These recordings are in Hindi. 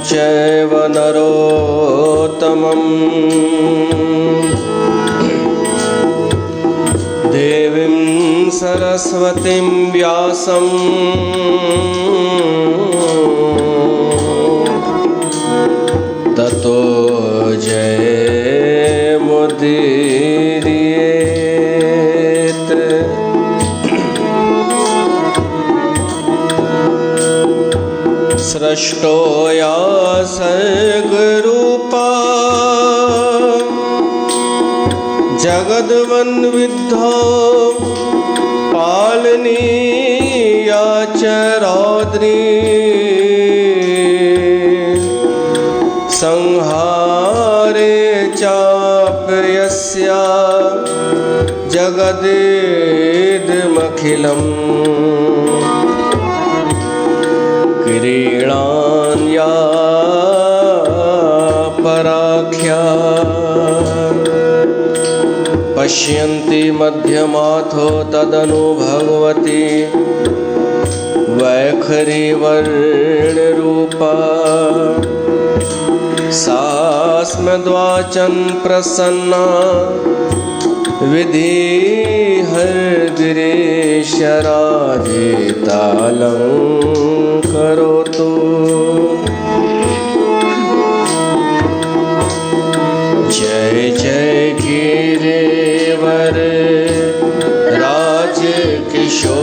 चैव नरोत्तमम् देवीं सरस्वतीं व्यासं ततो जयमुदीरयेत्। सृष्टो या सर्गरूपा जगद्वन्विद्धो पालनीया च रौद्री संहारे चाप्यस्या जगदिदमखिलम् क्रीडान्या पराख्या पश्यन्ति मध्यमाथो तदनु भगवती वैखरी वर्णरूपा सास्मद्वाचन प्रसन्ना विधि हरगिरीशराधितालं करोतु। जय जय गिरिवर राजकिशोरी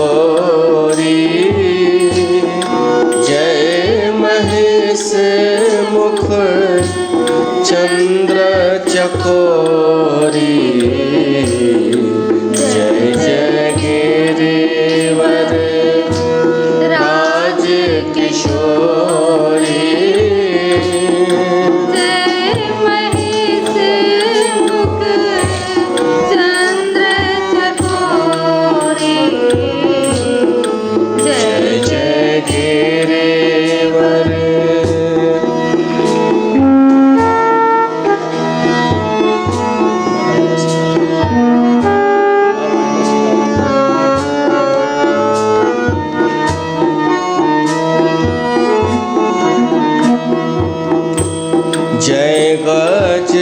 जय महेश मुख चंद्र चकोरी जय जय गिरिवर राजकिशोरी जय महेश मुख चंद्र चकोरी जय जय गिरिवर। जय गजबदन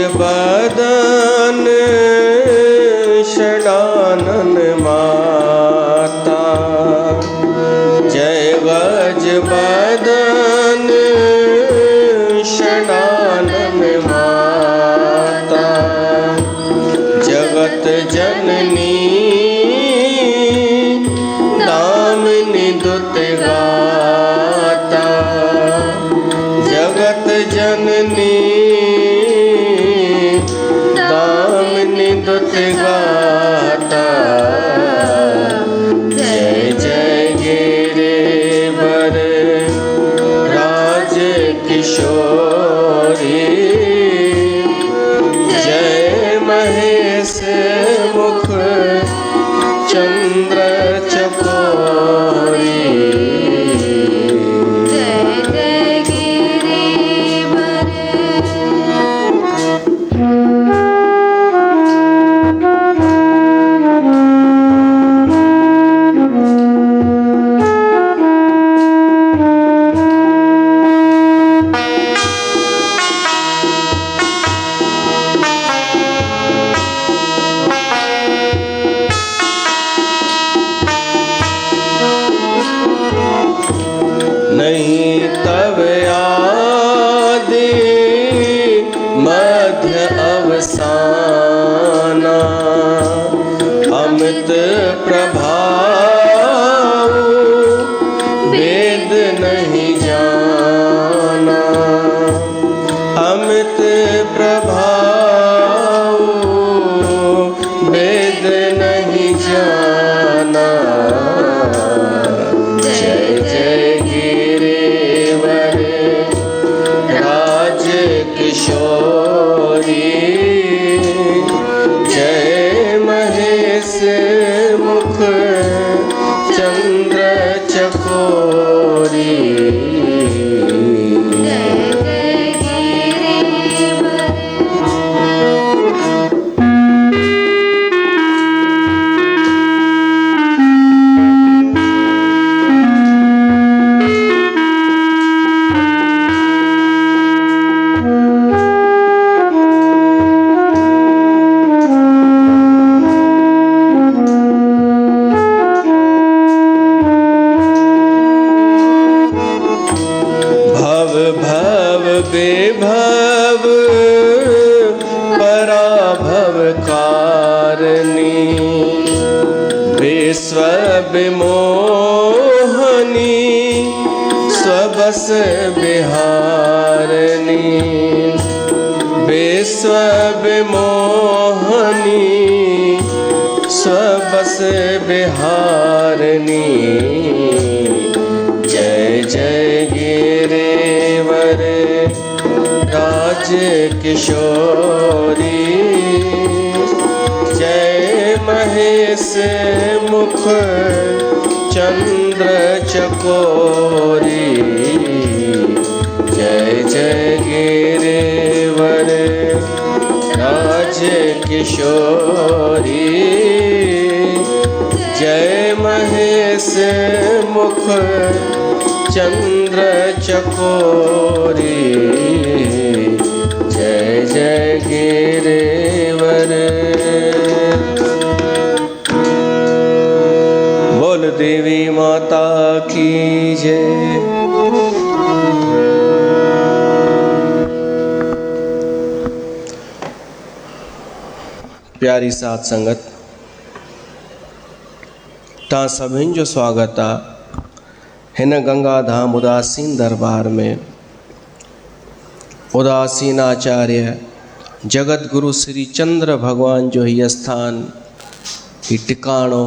षडानन माता जय गजबदन षडानन माता जगत जननी दामिनी दुतगाता जगत जननी दामिनी दुतगाता जय जय गिरिवर राजकिशोरी जय महेश मुख चंद्र चकोरी जय जय गिरिवर। नहीं तब आदि मध्य अवसाना अमित प्रभाव वेद नहीं जाना अमित प्रभाव वेद नहीं जाना जय जय गिरिवर राजकिशोरी जय महेश मुख चंद्र चकोरी बेभव पराभव कारणी विश्व विमोहनी स्वबस बिहारनी विश्व विमोहनी स्वबस बिहारनी जय जय गिरिवर राज किशोरी जय महेश मुख चंद्र चकोरी जय जय गिरिवर राज किशोरी जय महेश मुख चंद्र चकोरी जय जय गिरिवर। बोल देवी माता की जय। प्यारी साध संगत, ता सभिनि जो स्वागत आ हिन गंगा धाम उदासीन दरबार में। उदासीन आचार्य जगत गुरु श्री चंद्र भगवान जो ही स्थान ही टिकाणो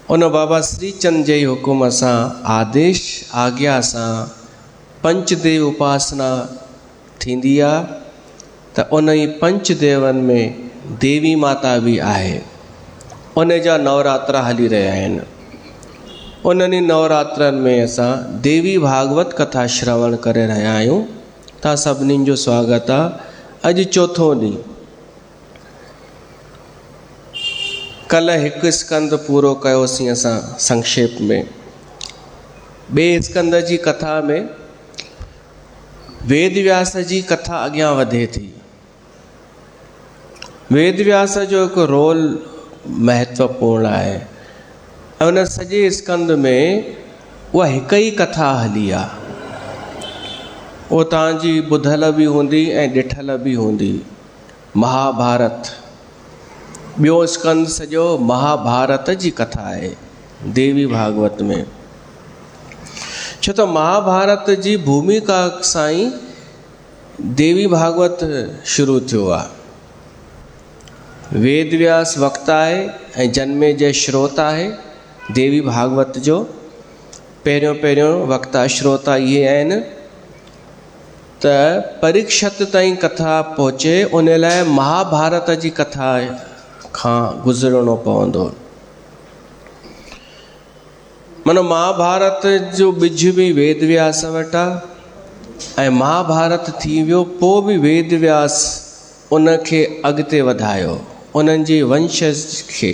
उन बाबा श्री चंद जे हुकुम सां आदेश आज्ञा सां पंचदेव उपासना थींदी आहे। त उन ई पंचदेवन में देवी माता भी आहे। उन जा नवरात्रा हली रहिया आहिनि। उन्हनि नवरात्रनि में असां देवी भागवत कथा श्रवण करे रहिया आहियूं। तव्हां सभिनीनि जो स्वागत आहे। अॼु चौथो ॾींहुं। कल्ह हिकु स्कंद पूरो कयोसीं असां संक्षेप में। ॿिए स्कंद जी कथा में वेद व्यास जी कथा अॻियां वधे थी। वेद व्यास जो हिकु रोल महत्वपूर्ण आहे। उन सॼे स्कंद में उहा हिकु ई कथा हली आहे। उहो तव्हांजी ॿुधल बि हूंदी ऐं ॾिठल बि हूंदी, महाभारत। ॿियो स्कंद सॼो महाभारत जी कथा आहे देवी भागवत में। छो त महाभारत जी भूमिका सां ई देवी भागवत शुरू थियो आहे। वेद व्यास वक्ता आहे ऐं जन्मे जय श्रोता आहे देवी भागवत जो। पहिरियों वक्ता श्रोता इहे आहिनि त परीक्षित ताईं कथा पहुचे उन लाइ महाभारत जी कथा खां गुज़रणो पवंदो। माना महाभारत जो ॿिज बि वेद व्यास वटि आहे ऐं महाभारत थी वियो, पोइ बि वेद व्यास उनखे अॻिते वधायो, उन्हनि जे वंशज खे।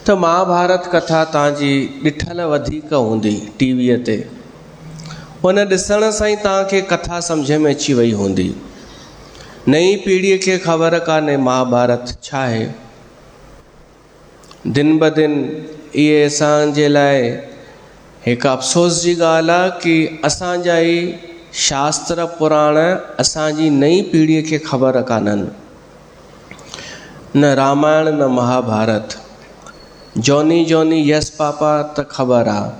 त महाभारत कथा तव्हांजी ॾिठल वधीक हूंदी टीवीअ ते। उन ॾिसण सां ई तव्हांखे कथा सम्झ में अची वई हूंदी। नई पीढ़ीअ खे ख़बर कान्हे महाभारत छा आहे। दिन ब दिन इहे असांजे लाइ हिकु अफ़सोस जी ॻाल्हि आहे कि असांजा ई शास्त्र पुराण असांजी नई पीढ़ीअ खे ख़बर कान्हनि। न रामायण न Mahabharat. Johnny Johnny yes papa त ख़बर आहे,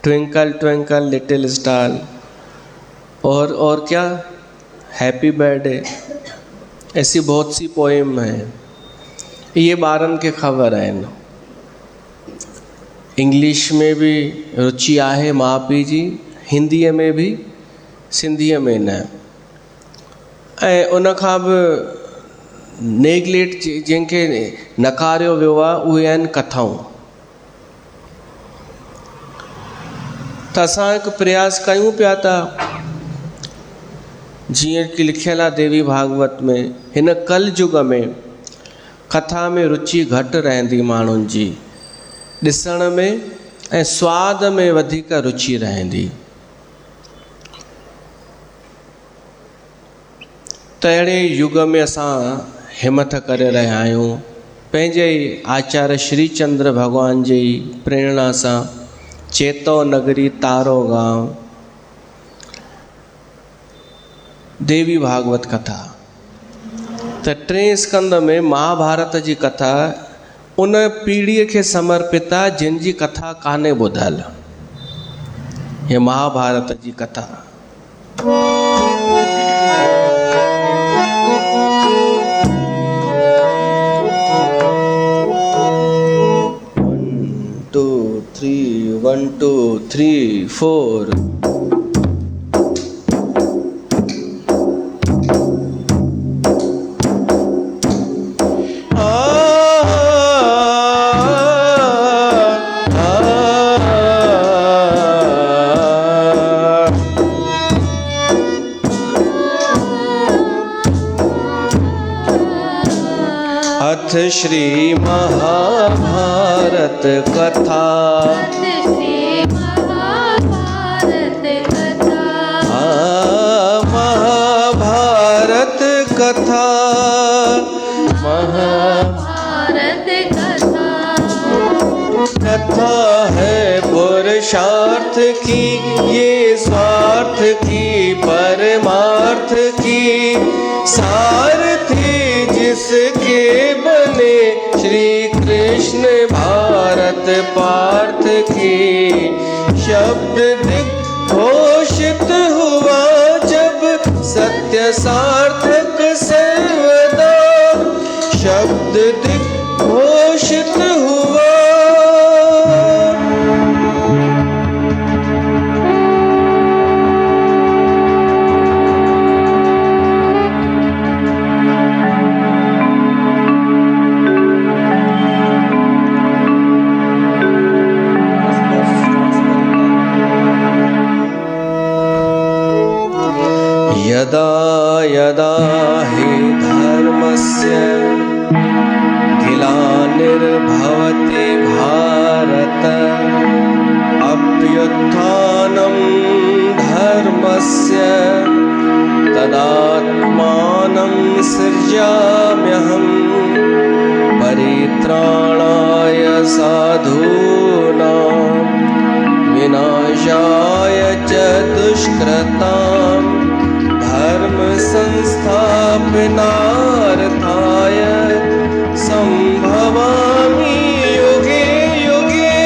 ट्विंकल ट्विंकल लिटिल स्टार और क्या हैप्पी बर्थडे, ऐसी बहुत सी पोएम हैं। ये ॿारनि खे ख़बर आहिनि। इंग्लिश में भी रुचि आहे माउ पीउ जी, हिंदीअ में भी, सिंधीअ में न। ऐं उन खां बि नेगलेक्ट जंहिंखे नकारियो वियो आहे उहे आहिनि कथाऊं। त असां हिकु प्रयास कयूं पिया था, जीअं कि लिखियलु आहे देवी भागवत में, हिन कल युग में कथा में रुचि घटि रहंदी माण्हुनि जी, ॾिसण में ऐं स्वाद में वधीक रुचि रहंदी। त अहिड़े युग में असां हिमत करे रहिया आहियूं। पंहिंजे आचार्य श्री चंद्र भगवान जी प्रेरणा सां चेतो नगरी तारो गांव देवी भागवत कथा। त टे स्कंद में महाभारत जी कथा उन पीढ़ीअ खे समर्पित आहे जिन जी कथा कान्हे ॿुधल। हे महाभारत जी कथा। One, two, three, four. अथ श्री महाभारत कथा। महाभारत कथा। महाभारत कथा। कथा है पुरुषार्थ की, ये स्वार्थ की परमार्थ की। सारथी जिसके बने श्री कृष्ण भारत पार्थ की। शब्द दिग्घोषित हुआ जब सत्य सार्थक सर्वदा। शब्द दिग्घोषित हुआ। यदा यदा हि धर्मस्य ग्लानिर्भवति भारत। अभ्युत्थानं धर्मस्य तदात्मानं सृजाम्यहम्। परित्राणाय साधूनां विनाशाय च दुष्कृताम्। धर्म संस्थापनार्थाय संभवामि युगे युगे।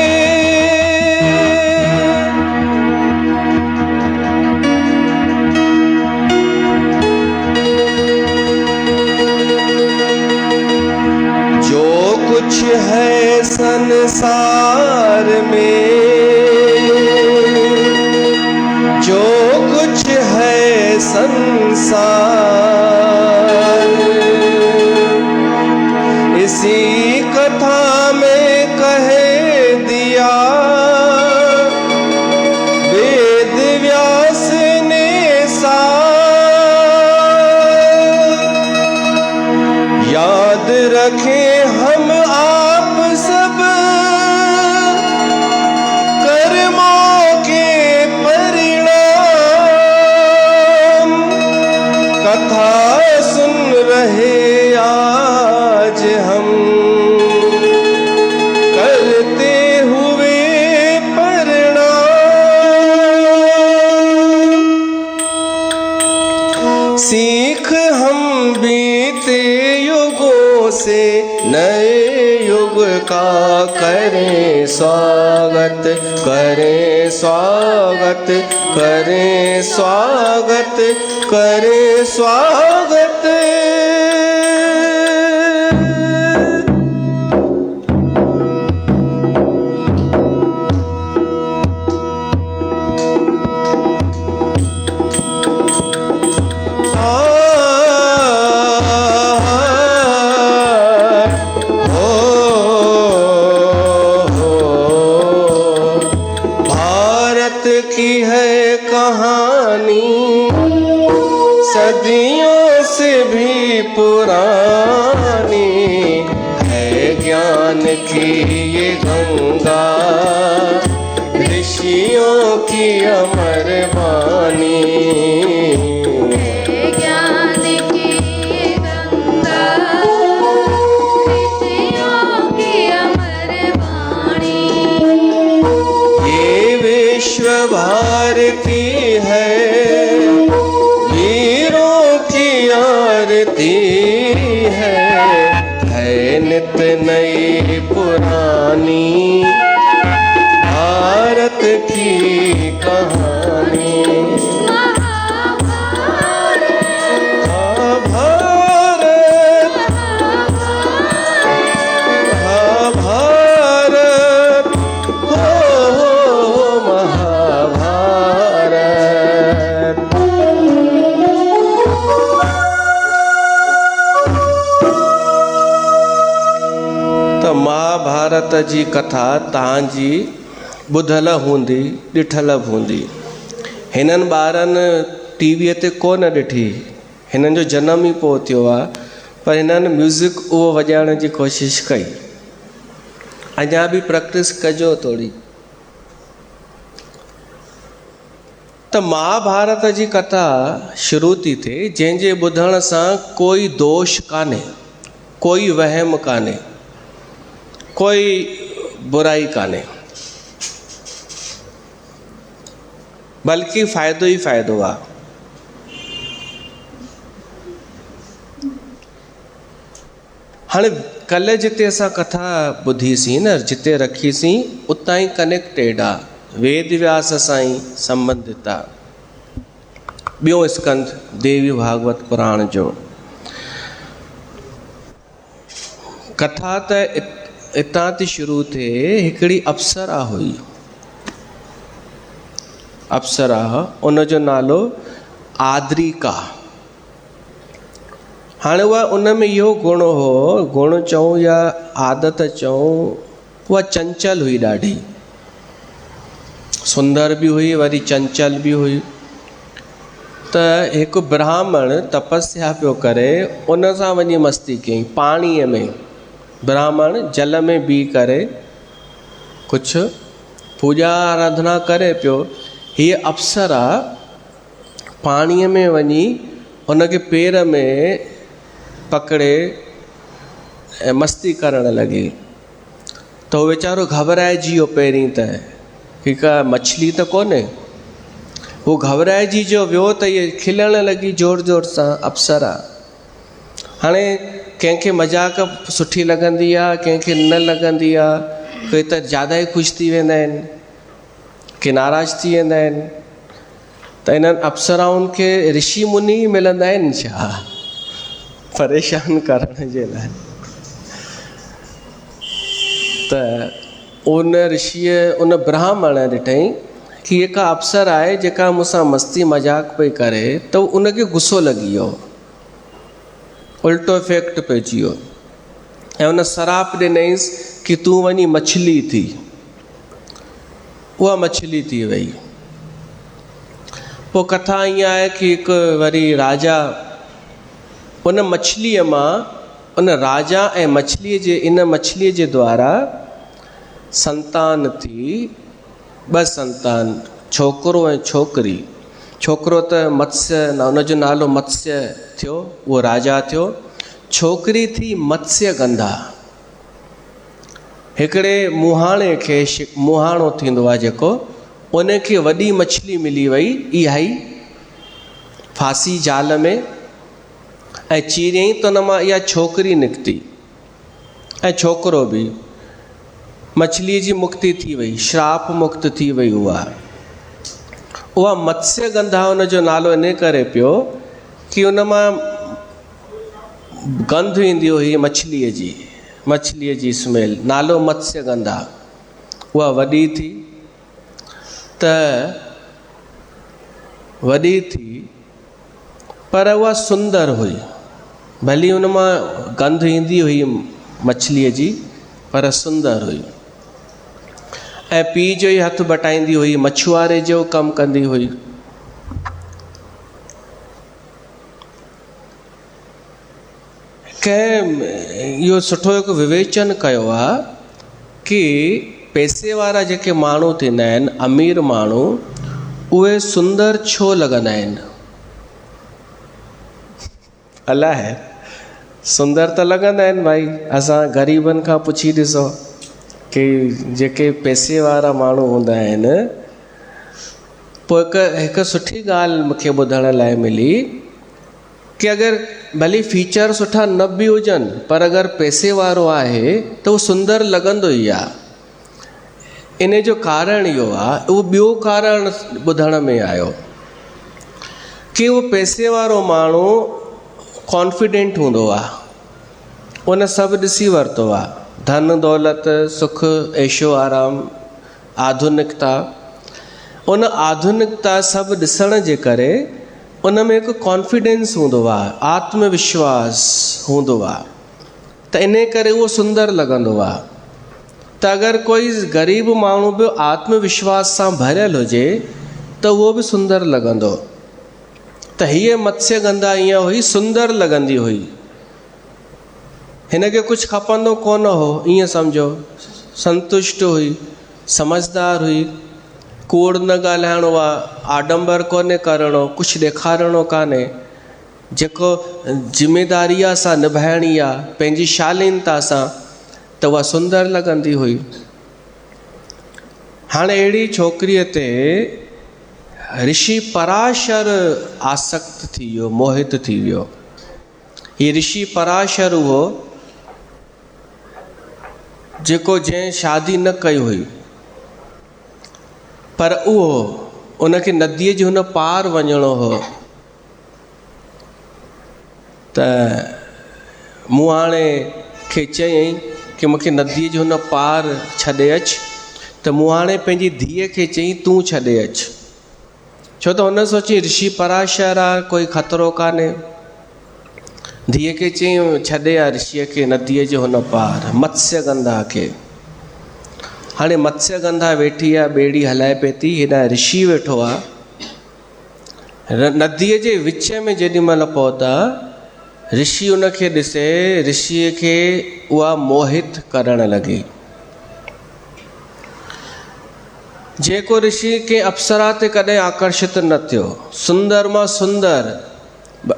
जो कुछ है संसार में, जो कुछ है संसार, इसी कथा में कह दिया वेद व्यास ने सार। याद रखें हम आप सब कर्मों के परिणाम। कथा सुन रहे आज हम करते हुए परिणाम। सीख हम बीते युगों से नए युग का करें स्वागत। करें स्वागत, करें स्वागत, करें स्वागत। की है कहानी सदियों से भी पुरानी। है ज्ञान की ये गंगा, ऋषियों की अमर वाणी। ज्ञान की गंगा, ऋषियों की अमर वाणी। ये विश्व भारती है, वीरों महाभारत जी कथा तव्हांजी ॿुधल हूंदी ॾिठल बि हूंदी। हिननि ॿारनि टीवीअ ते कोन ॾिठी, हिननि जो जनम ई पोइ थियो आहे, पर हिननि म्यूज़िक उहो वॼाइण जी कोशिशि कई। अञा बि प्रैक्टिस कजो थोरी। त महाभारत जी कथा शुरू थी थिए, जंहिंजे ॿुधण सां कोई दोष कान्हे, कोई वहम कान्हे, कोई बुराई कान्हे, बल्कि फ़ाइदो ई फ़ाइदो आहे। हाणे कल्ह जिते असां कथा ॿुधीसीं न, जिते रखीसीं उतां ई कनेक्टेड आहे, वेद व्यास सां ई संबंधित आहे। ॿियों स्कंद देवी भागवत पुराण जो कथा त इतां थी शुरू थिए। हिकिड़ी अप्सरा हुई, अप्सरा, उनजो नालो आद्रिका। हाणे उहा उन में इहो गुण हो, गुण चऊं या आदत चऊं, उहा चंचल हुई, ॾाढी सुंदर बि हुई, वरी चंचल बि हुई। त हिकु ब्राह्मण तपस्या पियो करे, उन सां वञी मस्ती कयईं पाणीअ में। ब्राह्मण जल में बीह करे कुझु पूॼा आराधना करे पियो। हीअ अप्सरा पाणीअ में वञी उनखे पेर में पकड़े ऐं मस्ती करणु लॻी। त उहो वीचारो घबराइजी वियो पहिरीं त, की का मछली त कोन्हे। हू घबराइजी जो वियो त इहे खिलणु लॻी ज़ोर ज़ोर सां अप्सरा। हाणे कंहिंखे मज़ाक सुठी लॻंदी आहे, कंहिंखे न लॻंदी आहे। कोई त ज़्यादा ई ख़ुशि थी वेंदा आहिनि, के नाराज़ थी वेंदा आहिनि। त इन्हनि अप्सराउनि खे ऋषि मुनि मिलंदा आहिनि छा परेशान करण जे लाइ? त उन ऋषिअ, उन ब्राह्मण ॾिठईं कि हिकु अप्सरा आहे जेका मूंसां मस्ती मज़ाक पई करे, त उनखे गुस्सो लॻी वियो, उल्टो इफेक्ट पइजी वियो। ऐं उन सराप ॾिनईंसि कि तूं वञी मछली थी। उहा मछली थी वई। पोइ कथा ईअं आहे कि हिकु वरी राजा उन मछलीअ मां, उन राजा ऐं मछलीअ जे, इन मछलीअ जे द्वारा संतान थी, 2 संतान, छोकिरो ऐं छोकिरी। छोकिरो त मत्स्य, उनजो नालो मत्स्य थियो, उहो राजा थियो। छोकिरी थी मत्स्य गंधा। हिकिड़े मुहाणे खे, मुहाणो थींदो आहे जेको, उनखे वॾी मछली मिली वई, इहा ई फांसी जाल में, ऐं चीरियईं त उन मां इहा छोकिरी निकिती ऐं छोकिरो बि। मछलीअ जी मुक्ति थी वई, श्राप मुक्त थी वई। उहा मत्स्य गंधा उनजो नालो इन करे पियो कि उन मां गंध ईंदी हुई मछलीअ जी स्मेल, नालो मत्स्य गंधा। उहा वॾी थी त वॾी थी, पर उहा सुंदर हुई। भली उन मां गंध ईंदी हुई मछलीअ जी, पर सुंदर हुई। ऐं पीउ जो ई हथु बटाईंदी हुई, मछुआरे जो कमु कंदी हुई। कंहिं इहो सुठो हिकु विवेचन कयो आहे कि पैसे वारा जेके माण्हू थींदा आहिनि, अमीर माण्हू, उहे सुंदर छो लॻंदा आहिनि? अलाए, सुंदर त लॻंदा आहिनि भाई। असां ग़रीबनि खां पुछी ॾिसो कि जेके पैसे वारा माण्हू हूंदा आहिनि, पोइ हिकु सुठी ॻाल्हि मूंखे ॿुधण लाइ मिली कि अगरि भली फीचर सुठा न बि हुजनि, पर अगरि पैसे वारो आहे त उहो सुंदर लॻंदो ई आहे। इन जो कारण इहो आहे, उहो ॿियो कारण ॿुधण में आयो कि उहो पैसे वारो माण्हू कॉन्फिडेंट हूंदो आहे, उन सभु ॾिसी वरितो आहे, धन दौलत, सुख, ऐशो आराम, आधुनिकता। उन आधुनिकता सभु ॾिसण जे करे उन में हिकु कॉन्फिडेंस हूंदो आहे, आत्मविश्वास हूंदो आहे। त इन करे उहो सुंदर लॻंदो आहे। त अगरि कोई ग़रीब माण्हू बि आत्मविश्वास सां भरियल हुजे त उहो बि सुंदर लॻंदो। त हीअ मत्स्य गंधा ईअं हुई, सुंदर लॻंदी हुई। हिन खे कुझु खपंदो कोन हो, ईअं सम्झो। संतुष्ट हुई, समझदार हुई, कूड़ न ॻाल्हाइणो आहे, आडंबर कोन्हे करिणो, कुझु ॾेखारिणो कान्हे, जेको ज़िमेदारीअ सां निभाइणी आहे पंहिंजी शालीनता सां, त उहा सुंदर लॻंदी हुई। हाणे अहिड़ी छोकिरीअ ते ऋषि पराशर आसक्त थी वियो, मोहित थी वियो। हीउ ऋषि पराशर उहो जेको जंहिं शादी न कई हुई, पर उहो उनखे नदीअ जे हुन पार वञिणो हो। त मूं हाणे खे चयईं कि मूंखे नदीअ जे हुन पार छॾे अचु। त मूं हाणे पंहिंजी धीअ खे चयईं तूं छॾे अचु, छो त हुन सोची ऋषि पराशर आहे, कोई ख़तरो कान्हे। धीअ खे चयईं छॾे आ ऋषिअ खे नदीअ जे हुन पार, मत्स्य गंधा खे। हाणे मत्स्य गंधा वेठी आहे, ॿेड़ी हलाए पई थी, हेॾा ऋषि वेठो आहे। नदीअ जे विच में जेॾी महिल पहुता, ऋषि उनखे ॾिसे, ऋषिअ खे उहा मोहित करणु लॻी। जेको ऋषि के अप्सरा ते कॾहिं आकर्षित न थियो, सुंदर मां सुंदर,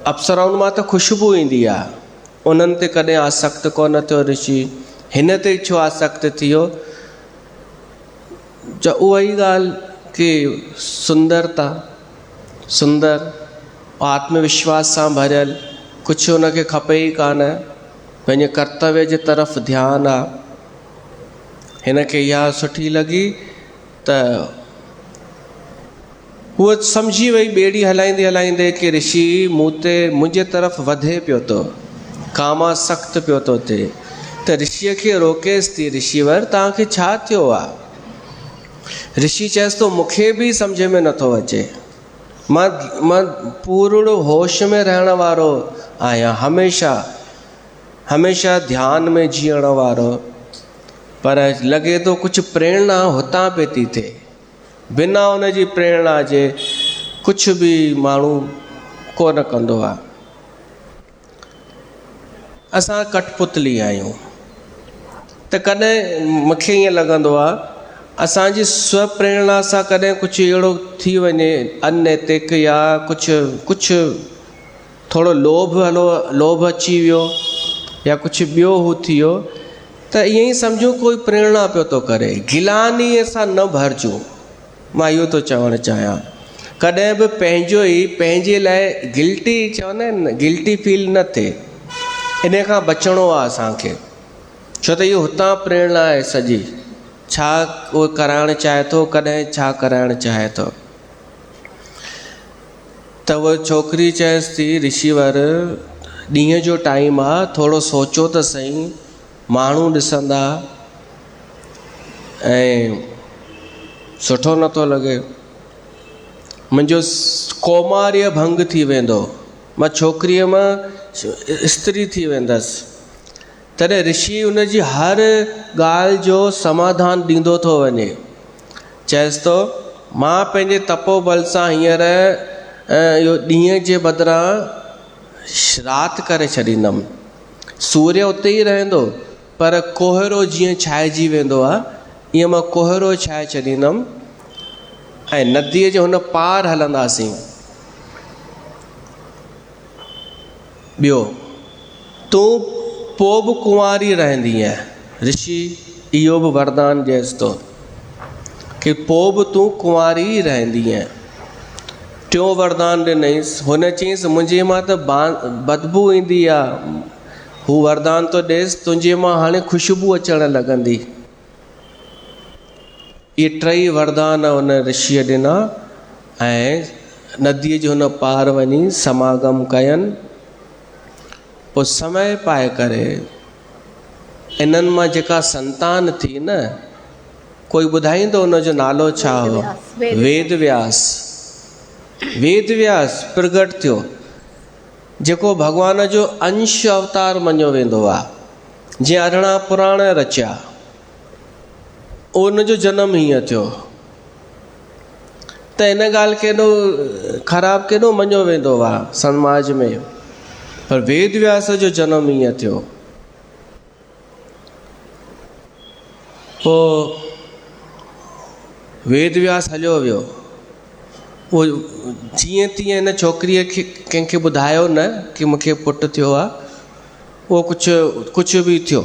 अप्सराउनि मां त ख़ुशबू ईंदी आहे, उन्हनि ते कॾहिं आसक्त कोन थियो ऋषि। हिन ते छो आसक्त थियो? जो उहा ई ॻाल्हि कि सुंदरता, सुंदर, आत्मविश्वास सां भरियल, कुझु हुनखे खपे ई कान, पंहिंजे कर्तव्य जे तरफ़ ध्यानु आहे। हिनखे इहा सुठी लॻी त उहा सम्झी वई ॿेड़ी हलाईंदे हलाईंदे कि ऋषि मुंहिंजे तरफ़ वधे पियो थो, कामासक्त पियो थो थिए। त ऋषिअ खे रोकेसि थी, ऋषिवर तव्हांखे छा थियो आहे? ऋषि चएसि थो मूंखे बि सम्झ में नथो अचे, मां पूरो होश में रहण वारो आहियां, हमेशा ध्यान में जीअण वारो, पर लॻे थो कुझु प्रेरणा हुतां पे थी थिए, बिना हुनजी प्रेरणा जे कुझु बि माण्हू कोन कंदो आहे। असां कठपुतली आहियूं, त कॾहिं मूंखे ईअं लॻंदो आहे असांजी स्वप्रेरणा सां कॾहिं कुझु अहिड़ो थी वञे अनैतिक या कुझु थोरो लोभ अची वियो या कुझु ॿियो हू थी वियो, त ईअं ई सम्झो कोई प्रेरणा पियो थो करे, गिलानीअ सां न भरिजूं। मां इहो थो चवणु चाहियां, कॾहिं बि पंहिंजो ई पंहिंजे लाइ गिल्टी चवंदा आहिनि न, गिल्टी फील न थिए, इन खां बचिणो आहे असांखे। छो त इहो हुतां प्रेरणा आहे सॼी, छा उहो कराइणु चाहे थो, कॾहिं छा कराइणु चाहे थो। त उहा छोकिरी चएसि थी ऋषिवर ॾींहं जो टाइम आहे, थोरो सोचो त सही, माण्हू ॾिसंदा ऐं सुठो नथो लॻे, मुंहिंजो कौमार्य भंग थी वेंदो, मां छोकिरीअ मां स्त्री थी वेंदसि। तॾहिं ऋषि उनजी हर ॻाल्हि जो समाधान ॾींदो थो वञे। चएसि थो मां पंहिंजे तपोबल सां हींअर इहो ॾींहं जे बदिरां राति करे छॾींदमि, सूर्य उते ई रहंदो, पर कोहरो जीअं छाइजी वेंदो आहे, ईअं मां कोहरो छाए छॾींदमि ऐं नदीअ जे हुन पार हलंदासीं। ॿियो, तूं पोइ बि कुंवारी रहंदीअ। ऋषि इहो बि वरदान ॾियसि थो कि पोइ बि तूं कुंवारी रहंदीअ। टियों वरदान ॾिनईसि, हुन चयईंसि मुंहिंजे मां त बदबू ईंदी आहे, हू वरदान थो ॾियसि तुंहिंजे मां हाणे ख़ुशबू अचणु लॻंदी। इहे टई वरदान हुन ऋषिअ ॾिना ऐं नदीअ जे हुन पार वञी समागम कयनि। पोइ समय पाए करे इन्हनि मां जेका संतान थी न, कोई ॿुधाईंदो हुनजो नालो छा हो? वेद व्यास प्रगट थियो, जेको भॻवान जो अंश अवतार मञियो वेंदो आहे, जीअं 18 पुराण रचिया। उनजो जनम हीअं थियो। त इन ॻाल्हि खे केॾो ख़राबु केॾो मञियो वेंदो आहे समाज में, पर वेद व्यास जो जनम हीअं थियो। पोइ वेद व्यास हलियो वियो, उहो जीअं तीअं हिन छोकिरीअ खे कंहिंखे ॿुधायो न कि मूंखे पुटु थियो आहे, उहो कुझु बि थियो।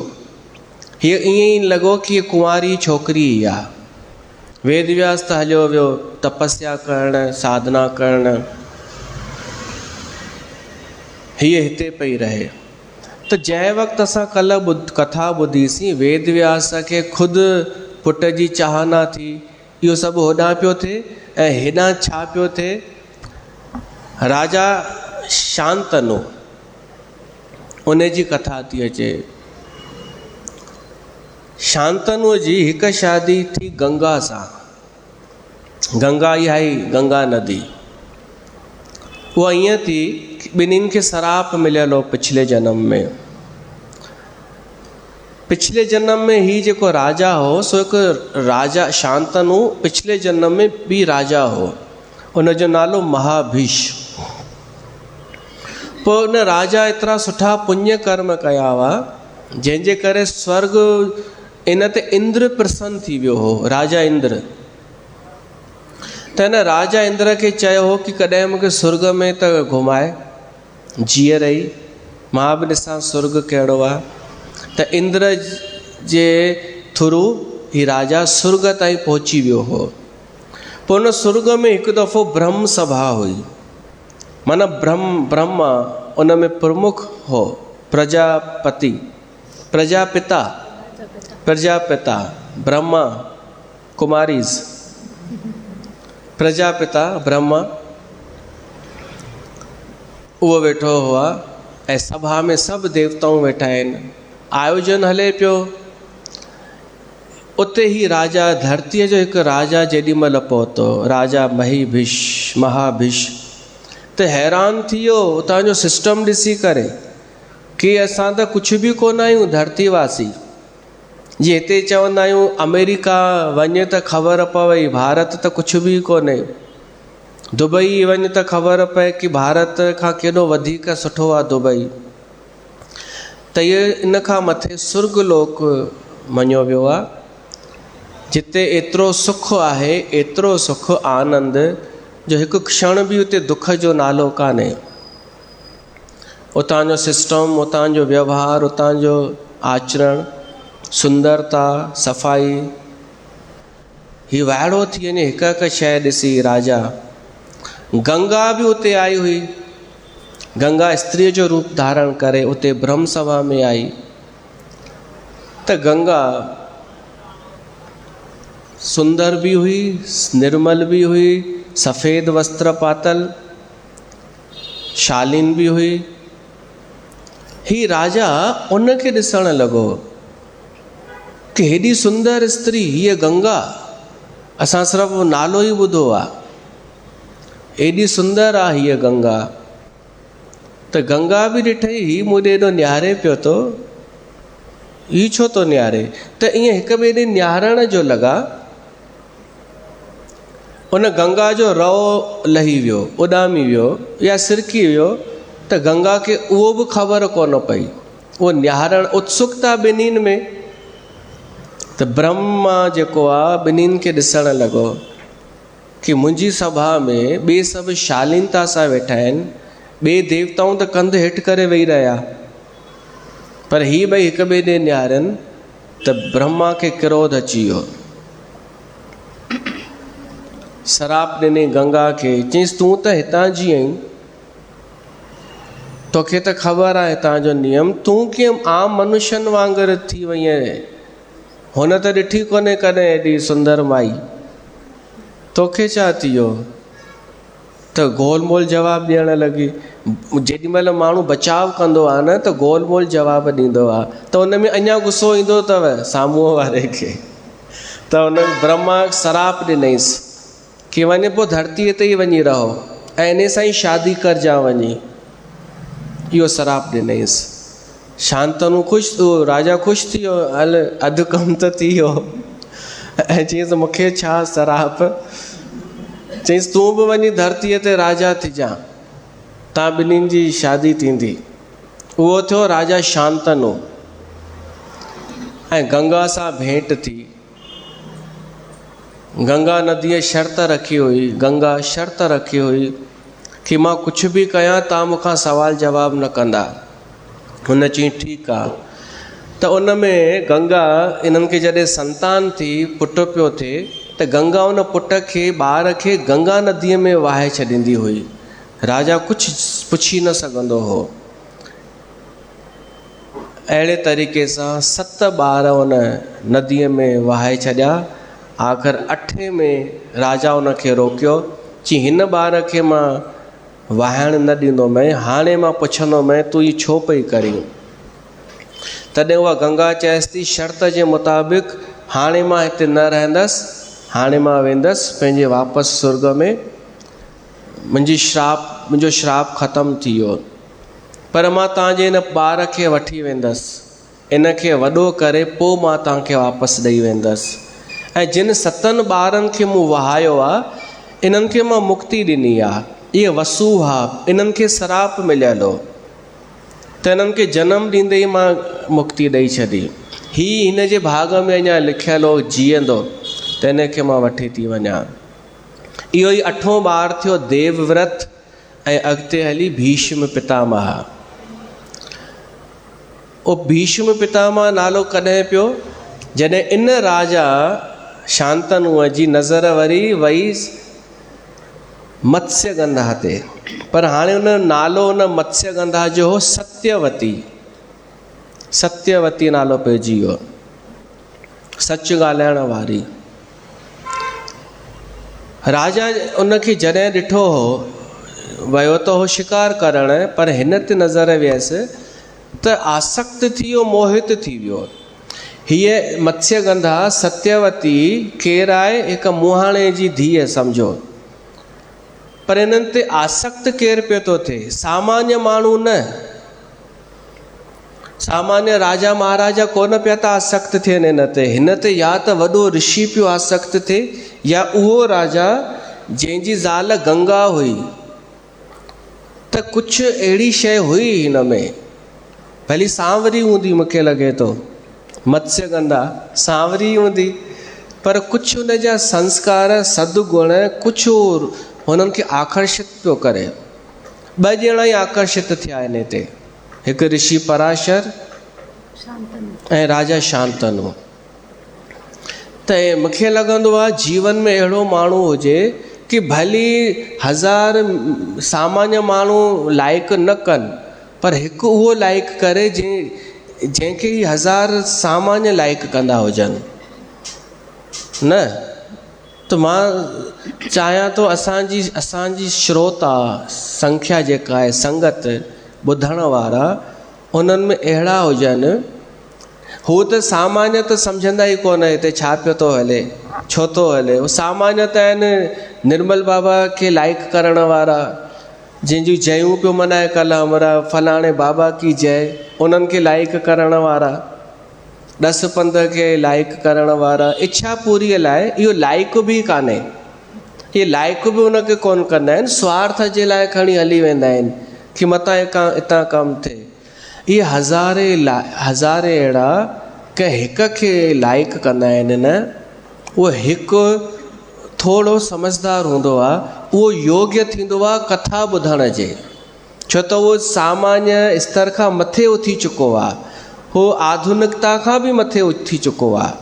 हीअ ईअं ई लॻो कि हीअ कुंवारी छोकिरी ई आहे। वेद व्यास त हलियो वियो तपस्या करणु, साधना करणु, हीअ हिते पई रहे। त जंहिं वक़्तु असां कल्ह कथा ॿुधीसीं, वेद व्यास खे ख़ुदि पुट जी चाहना थी, इहो सभु होॾां पियो थिए ऐं हेॾां छा पियो थिए, राजा शांतनु उन जी कथा थी अचे। शांतनुअ जी हिकु शादी थी गंगा सां। गंगा इहा ई गंगा नदी, उहा ईअं थी ॿिन्हिनि खे सराप मिलियल हो पिछले जन्म में। पिछले जन्म में ही जेको राजा हो सो हिकु राजा शांतनु पिछले जन्म में बि राजा हो, उनजो नालो महाभीष। पोइ उन राजा एतिरा सुठा पुण्य कर्म कया हुआ जंहिंजे करे स्वर्ग इन ते इंद्र प्रसन्न थी वियो हो, राजा इंद्र। त हिन राजा इंद्र खे चयो हो कि कॾहिं मूंखे स्वर्ग में त घुमाए, जीअं रही मां बि ॾिसां स्वर्ग कहिड़ो आहे। त इंद्र जे थ्रू ही राजा स्वर्ग ताईं पहुची वियो हो। पोइ हुन स्वर्ग में हिकु दफ़ो ब्रह्म सभा हुई, माना ब्रह्मा उन में प्रमुख हो, प्रजापिता ब्रह्मा कुमारीज़, प्रजापिता ब्रह्मा उहो वेठो हुआ ऐं सभा में सभु देवताऊं वेठा आहिनि, आयोजन हले पियो। उते ही राजा धरतीअ जो हिकु राजा जेॾी महिल पहुतो, राजा महाभीष त हैरान थी वियो उतां जो सिस्टम ॾिसी करे कि असां त कुझु बि कोन आहियूं धरतीवासी। जीअं हिते चवंदा आहियूं अमेरिका वञे त ख़बर पवे, भारत त कुझु बि कोन्हे। दुबई वञ त ख़बर पए कि भारत खां केॾो वधीक सुठो आहे दुबई। त इहे इन खां मथे स्वर्ग लोक मञियो वियो आहे, जिते एतिरो सुख आहे, एतिरो सुख आनंद जो हिकु क्षण बि उते दुख जो नालो कान्हे। उतां जो सिस्टम, उतां जो व्यवहार, उतां जो आचरण, सुंदरता, सफ़ाई, ही वाइड़ो थी वञे हिकु हिकु शइ ॾिसी राजा। गंगा बि उते आई हुई, गंगा स्त्रीअ जो रूप धारण करे उते ब्रह्म सभा में आई। त गंगा सुंदर भी हुई, निर्मल भी हुई, सफ़ेद वस्त्र पातल, शालीन भी हुई। ही राजा उनखे ॾिसण लॻो कि हेॾी सुंदर स्त्री हीअ गंगा, असां सिर्फ़ु नालो ई ॿुधो आहे, एॾी सुंदर आहे हीअ गंगा। त गंगा बि ॾिठई ही मूं ॾे एॾो निहारे पियो थो, ही छो थो निहारे? त ईअं हिक ॿिए ॾे निहारण जो लॻा। उन गंगा जो रओ लही वियो, उॾामी वियो या सिरकी वियो, त गंगा खे उहो बि ख़बर कोन पई। उहो निहारण उत्सुकता ॿिन्हिनि में। त ब्रह्मा जेको आहे ॿिन्हिनि खे ॾिसणु लॻो कि मुंहिंजी सभा में ॿिए सभु शालीनता सां वेठा आहिनि, ॿिए देवताऊं त कंधु हेठि करे वेही रहिया, पर ही ॿई हिक ॿिए ॾे निहारनि। त ब्रह्मा खे क्रोध अची वियो, शराप ॾिनी गंगा खे, चईंसि तूं त हितां जी आहीं, तोखे त ख़बर आहे हितां जो नियम, तूं कीअं आम मनुष्यनि वांगुरु थी वई आहीं? हुन त ॾिठी कोन्हे कॾहिं एॾी सुंदर माई, तोखे छा थी वियो? त गोलमोल जवाबु ॾियणु लॻी। जेॾी महिल माण्हू बचाव कंदो आहे न त गोलमोल जवाबु ॾींदो आहे, त उन में अञा गुस्सो ईंदो अथव साम्हूं वारे खे। त उन ब्रह्मा सराप ॾिनईसि कि वञे पोइ धरतीअ ते ई वञी रहो ऐं इन सां ई शादी करजा वञी, इहो सराप ॾिनईसि। शांतनु ख़ुशि, राजा ख़ुशि थी वियो, हल अधु कमु त थी वियो। ऐं चयईंसि मूंखे छा सराप, चयईंसि तूं बि वञी धरतीअ ते राजा थिजां, तव्हां ॿिन्हिनि जी शादी थींदी। उहो थियो राजा शांतनु, ऐं गंगा सां भेंट थी। गंगा नदीअ शर्त रखी हुई, गंगा शर्त रखी हुई कि मां कुझु बि कयां तव्हां मूंखां सवाल जवाब न कंदा। हुन चई ठीकु आहे। त उन में गंगा इन्हनि खे जॾहिं संतान थी, पुटु पियो थिए, त गंगा उन पुट खे, ॿार खे गंगा नदीअ में वहाए छॾींदी हुई। राजा कुझु पुछी न सघंदो हो। अहिड़े तरीक़े सां 7 ॿार उन नदीअ में वहाए छॾिया। आख़िर 8 में राजा उनखे रोकियो, चई हिन ॿार खे मां वहाइण न ॾींदोमांइ, हाणे मां पुछंदोमांइ तूं ही छो पई करीं। तॾहिं उहा गंगा चएसि थी शर्त जे मुताबिक़ हाणे मां हिते न रहंदसि, हाणे मां वेंदसि पंहिंजे वापसि स्वर्ग में, मुंहिंजो श्राप ख़तमु थी वियो, पर मां तव्हांजे हिन ॿार खे वठी वेंदसि, इन खे वॾो करे पोइ मां तव्हांखे वापसि ॾेई वेंदसि। ऐं जिन 7 ॿारनि खे मूं वहायो आहे, इन्हनि खे मां मुक्ति ॾिनी आहे। इहे वसू हुआ, इन्हनि खे सराप मिलियल हो, त इन्हनि खे जनमु ॾींदे ई मां मुक्ति ॾेई छॾी। हीउ हिन जे भाग में अञा लिखियल हो, जीअंदो, त इन खे मां वठी थी वञा। इहो ई 8हों ॿार थियो देवव्रत, ऐं अॻिते हली भीष्म पितामह। उहो भीष्म पितामह नालो कॾहिं पियो, जॾहिं इन राजा शांतनुअ जी नज़र वई मत्स्यगंधा ते, पर हाणे हुन नालो हुन मत्स्यगंधा जो हो सत्यवती। सत्यवती नालो पइजी वियो, सच ॻाल्हाइण वारी। राजा उनखे जॾहिं ॾिठो हो, वियो त हो शिकार करण, पर हिन ते नज़र वियसि त आसक्त थी वियो, मोहित थी वियो। हीअ मत्स्यगंधा सत्यवती केरु आहे? हिकु मुहाणे जी धीअ सम्झो। पर इन्हनि ते आसक्त केरु पियो थो थिए? सामान्य माण्हू न, सामान्य राजा महाराजा कोन पिया था आसक्त थियनि हिन ते या त वॾो ऋषि पियो आसक्त थिए, या उहो राजा जंहिंजी ज़ाल गंगा हुई। त कुझु अहिड़ी शइ हुई हिन में, भली सांवरी हूंदी, मूंखे लॻे थो मत्स्यगंधा सांवरी हूंदी, पर कुझु हुन जा संस्कार सदगुण कुझु हुननि खे आकर्षित पियो करे। 2 ॼणा ई आकर्षित थिया इन ते, हिकु ऋषि पराशर ऐं राजा शांतनु। त मूंखे लॻंदो आहे जीवन में अहिड़ो माण्हू हुजे कि भली 1000 सामान्य माण्हू लाइक न कनि, पर हिकु उहो लाइक करे जंहिंखे 1000 सामान्य लाइक कंदा हुजनि न। त मां चाहियां थो असांजी श्रोता संख्या जेका आहे, संगत ॿुधण वारा, उन्हनि में अहिड़ा हुजनि। हू त सामान्य त सम्झंदा ई कोन हिते छा पियो थो हले, छो थो हले। उहे सामान्य त आहिनि निर्मल बाबा खे लाइक करण वारा, जंहिंजूं जयूं पियो मनाए कल्ह हमरा, फलाणे बाबा की जय, उन्हनि खे लाइक करण वारा, 10 पंध खे लाइक करण वारा, इच्छा पूरीअ लाइ। इहो लाइक बि कान्हे, इहे लाइक बि उनखे कोन कंदा आहिनि, स्वार्थ जे लाइ खणी हली वेंदा आहिनि कि मतां हितां कमु थिए। इहे हज़ारे अहिड़ा कंहिं हिक खे लाइक कंदा आहिनि न। उहो हिकु थोरो समझदार हूंदो आहे, उहो योग्य थींदो आहे कथा ॿुधण जे, छो त उहो सामान्य स्तर खां मथे उथी चुको आहे, उहो आधुनिकता खां बि मथे उथी चुको आहे।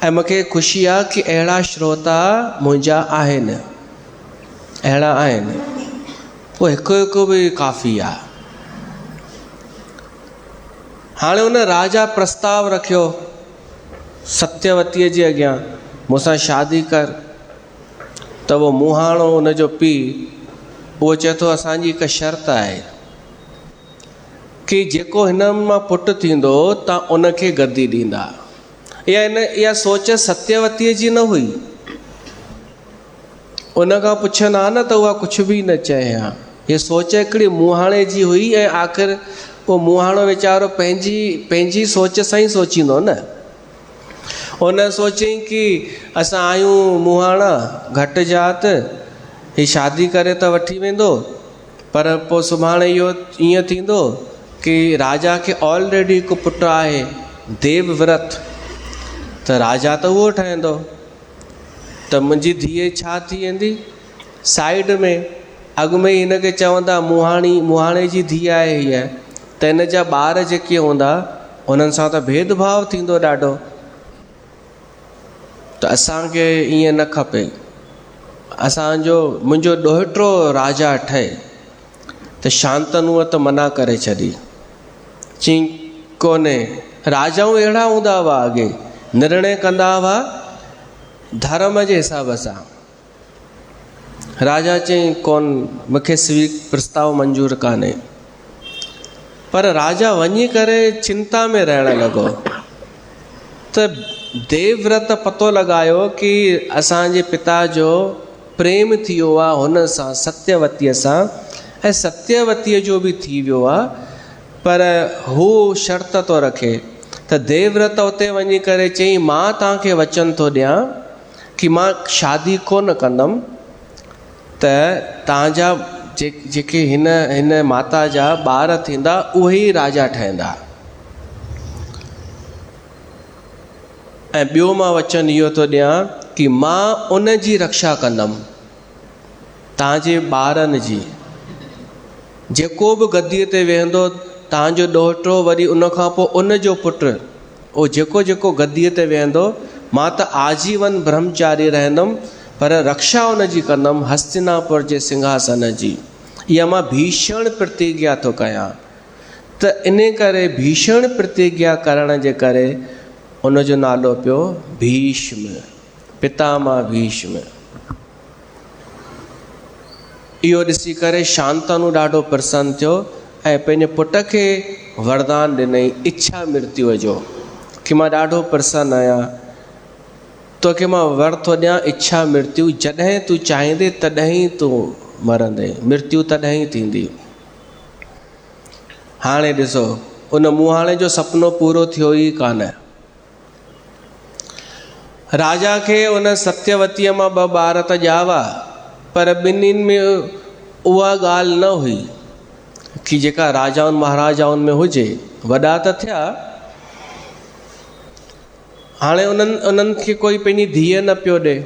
ऐं मूंखे ख़ुशी आहे कि अहिड़ा श्रोता मुंहिंजा आहिनि, अहिड़ा आहिनि। उहो हिकु बि काफ़ी आहे। हाणे हुन राजा प्रस्ताव रखियो सत्यवतीअ जे अॻियां, मूंसां शादी कर। त उहो मुहाणो हुनजो पीउ, उहो चए थो असांजी हिकु शर्त आहे कि जेको हिन मां पुटु थींदो तव्हां उनखे गद्दी ॾींदा। इहा सोच सत्यवतीअ जी न हुई। उन खां पुछंदा न त उहा कुझु बि न चए हा। इहा सोच हिकिड़ी मुहाणे जी हुई, ऐं आख़िर उहो मुहाणो वीचारो पंहिंजी सोच सां ई सोचींदो न। हुन सोचई कि असां आहियूं मुहाणा घटि जात, ही शादी करे त वठी वेंदो, पर पोइ सुभाणे इहो ईअं थींदो कि राजा खे ऑलरेडी हिकु पुटु आहे देवव्रत, त राजा त उहो ठहंदो, त मुंहिंजी धीअ छा थी वेंदी साइड में। अॻु में ई हिनखे चवंदा मुहाणे जी धीअ आहे हीअ, त हिन जा ॿार जेके हूंदा उन्हनि सां त भेदभाव थींदो ॾाढो। त असांखे ईअं न खपे, मुंहिंजो ॾोहिटो राजा ठहे। त शांतनुअ त मना करे छॾी, चई कोन्हे। राजाऊं अहिड़ा हूंदा हुआ, अॻे निर्णय कंदा हुआ धर्म जे हिसाब सां। राजा चई कोन, मूंखे प्रस्ताव मंजूर कान्हे। पर राजा वञी करे चिंता में रहण लॻो। त देवव्रत पतो लॻायो कि असांजे पिता जो प्रेम थी वियो आहे हुन सां, सत्यवतीअ सां, ऐं सत्यवतीअ जो बि थी वियो आहे, पर हू शर्त थो रखे। त देवव्रत उते वञी करे चई मां तव्हांखे वचन थो ॾियां कि मां शादी कोन कंदमि, त तव्हांजा जेके हिन माता जा ॿार थींदा उहे ई राजा ठहंदा। ऐं ॿियो मां वचन इहो थो ॾियां कि मां उन जी रक्षा कंदमि, तव्हांजे ॿारनि जी। जेको बि गद्दीअ ते वेहंदो तव्हांजो ॾोहिटो, वरी उन खां पोइ उन जो पुटु, उहो जेको जेको गद्दीअ ते वेहंदो, मां त आजीवन ब्रह्मचारी रहंदुमि, पर रक्षा उन जी कंदुमि हस्तिनापुर जे सिंहासन जी। इहा मां भीषण प्रतिज्ञा थो कयां। त इन करे भीषण प्रतिज्ञा करण जे करे उनजो नालो पियो भीष्म, पितामह भीष्म। इहो ॾिसी करे शांतनु ॾाढो प्रसन्न थियो ऐं पंहिंजे पुट खे वरदान ॾिनई इच्छा मृत्युअ जो, कि मां ॾाढो प्रसन्न आहियां, तोखे मां वर थो ॾियां इच्छा मृत्यु, जॾहिं तूं चाहींदे तॾहिं तूं मरंदे, मृत्यु तॾहिं थींदी। हाणे ॾिसो उन मुहाणे जो सपनो पूरो थियो ई कान। राजा खे उन सत्यवतीअ मां 2 ॿार त ॼावा, पर ॿिन्हिनि में उहा ॻाल्हि न हुई कि जेका राजाउनि महाराजाउनि में हुजे। वॾा त थिया, हाणे उन्हनि खे कोई पंहिंजी धीअ न पियो ॾे,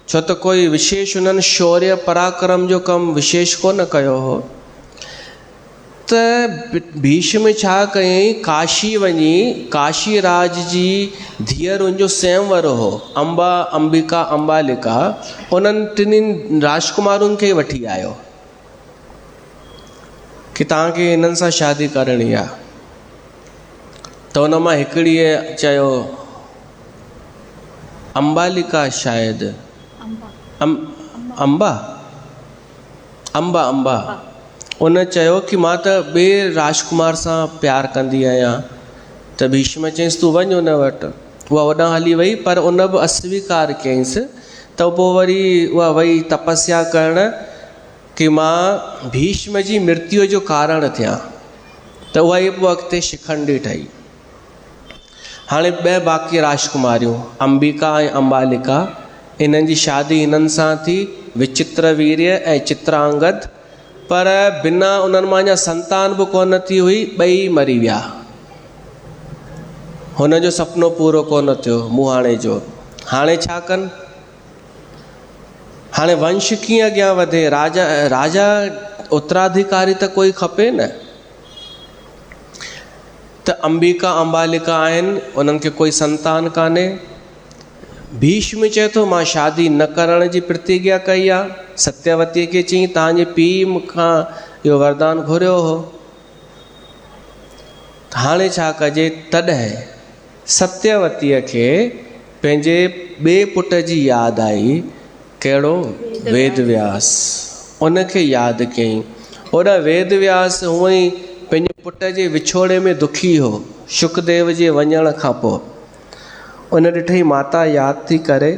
छो त कोई विशेष उन्हनि शौर्य पराक्रम जो कमु विशेष कोन कयो हो। त भीष्म छा कयईं, काशी वञी काशी राज जी धीअरुनि जो स्वयंवर हो, अंबा, अंबिका, अंबालिका, उन्हनि टिनिनि राजकुमारुनि खे वठी आयो कि तव्हांखे हिननि सां शादी करणी आहे। त उन मां हिकिड़ीअ चयो अंबालिका, शायदि अंबा। उन चयो कि मां त ॿिए राजकुमार सां प्यार कंदी आहियां। त भीष्म चयईंसि तूं वञ उन वटि। उहा होॾां हली वई, पर उन बि अस्वीकार कयईंसि। त पोइ वरी उहा वई तपस्या करण कि मां भीष्म जी मृत्युअ जो कारण थियां। त उहा ई पोइ अॻिते शिखंडी ठही। हाणे 2 बाक़ी राजकुमारियूं अंबिका ऐं अंबालिका, इन्हनि जी शादी हिननि सां थी, विचित्रवीर्य ऐं चित्रांगद, पर बिना उन्हनि मां अञा संतान बि कोन थी हुई, 2 मरी विया। हुन जो सपनो पूरो कोन थियो मुहाणे जो। हाणे छा कनि? हाणे वंश कीअं अॻियां वधे? राजा उत्तराधिकारी त कोई खपे न। त अंबिका अंबालिका आहिनि, उन्हनि खे कोई संतान कान्हे। भीष्म चए थो मां शादी न करण जी प्रतिज्ञा कई आहे। सत्यवतीअ खे चई तव्हांजे पीउ मूंखां इहो वरदान घुरियो हो। हाणे छा कजे? तॾहिं सत्यवतीअ खे पंहिंजे ॿिए पुट जी यादि आई। कहिड़ो? वेदव्यास। उनखे यादि कयईं। ओॾा वेदव्यास हूअं ई पंहिंजे पुट जे विछोड़े में दुखी हो, शुकदेव जे वञण खां पोइ। उन ॾिठई माता यादि थी करे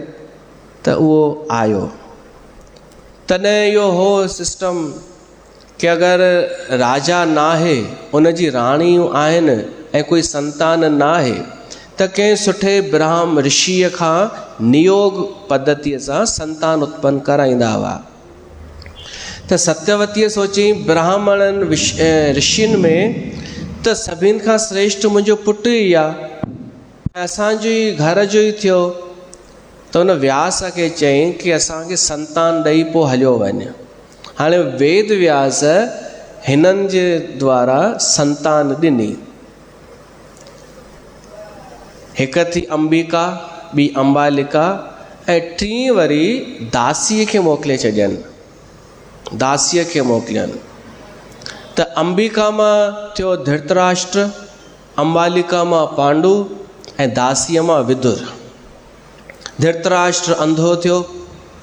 त उहो आयो। तॾहिं इहो हो सिस्टम कि अगरि राजा नाहे, उन जी राणियूं आहिनि ऐं कोई संतान नाहे, त कंहिं सुठे ब्राह्म ऋषिअ खां नियोग पद्धतीअ सां संतान उत्पन्न कराईंदा हुआ। त सत्यवतीअ सोची ब्राह्मणनि ऋषियुनि में त सभिनि खां श्रेष्ठ मुंहिंजो पुटु ई आहे, असांजो ई घर जो ई थियो। त हुन व्यास खे चयईं कि असांखे संतान ॾेई पोइ हलियो वञे। हाणे वेद व्यास हिननि जे द्वारा संतान ॾिनी। हिकु थी अंबिका, ॿी अंबालिका ऐं टीं वरी दासीअ खे मोकिले छॾियनि, दासीअ खे मोकिलियनि। त अंबिका मां थियो धृतराष्ट्र, अंबालिका मां पांडु ऐं दासीअ मां विदुर। धृतराष्ट्र अंधो थियो,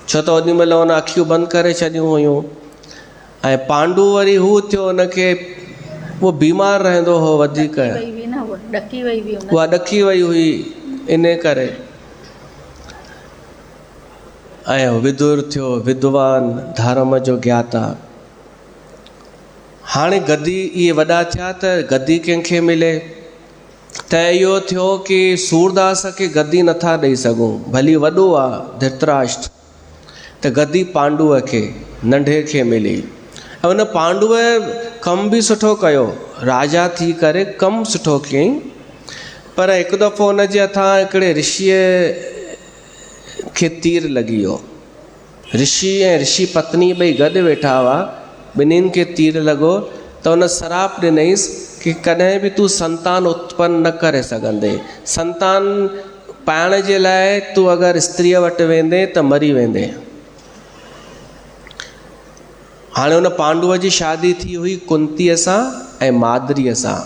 छो त ओॾी महिल हुन अखियूं बंदि करे छॾियूं हुयूं। ऐं पांडु वरी हू थियो, हुनखे उहो बीमार रहंदो हो वधीक, उहा ॾकी वई हुई इन करे। ऐं विदुर थियो विद्वान, धर्म जो ज्ञाता। हाणे गद्दी इहे वॾा थिया त गद्दी कंहिंखे मिले, त इहो थियो कि सूरदास खे गद्दी नथा ॾेई सघूं, भली वॾो आहे धृतराष्ट्र, त गद्दी पांडुअ खे नंढे खे मिली। ऐं हुन पांडुअ कमु बि सुठो कयो, राजा थी करे कमु सुठो कयईं। पर हिकु दफ़ो हुनजे हथां हिकिड़े ऋषिअ खे तीर लॻी वियो। ऋषि ऐं ऋषि पत्नी ॿई गॾु वेठा हुआ, ॿिन्हिनि खे तीर लॻो त हुन श्राप ॾिनईंसि कि कॾहिं बि तूं संतान उत्पन्न न करे सघंदे, संतान पाइण जे लाइ तूं अगरि स्त्रीअ वटि वेंदे त मरी वेंदे। हाणे हुन पांडुअ जी शादी थी हुई कुंतीअ सां ऐं माद्रीअ सां।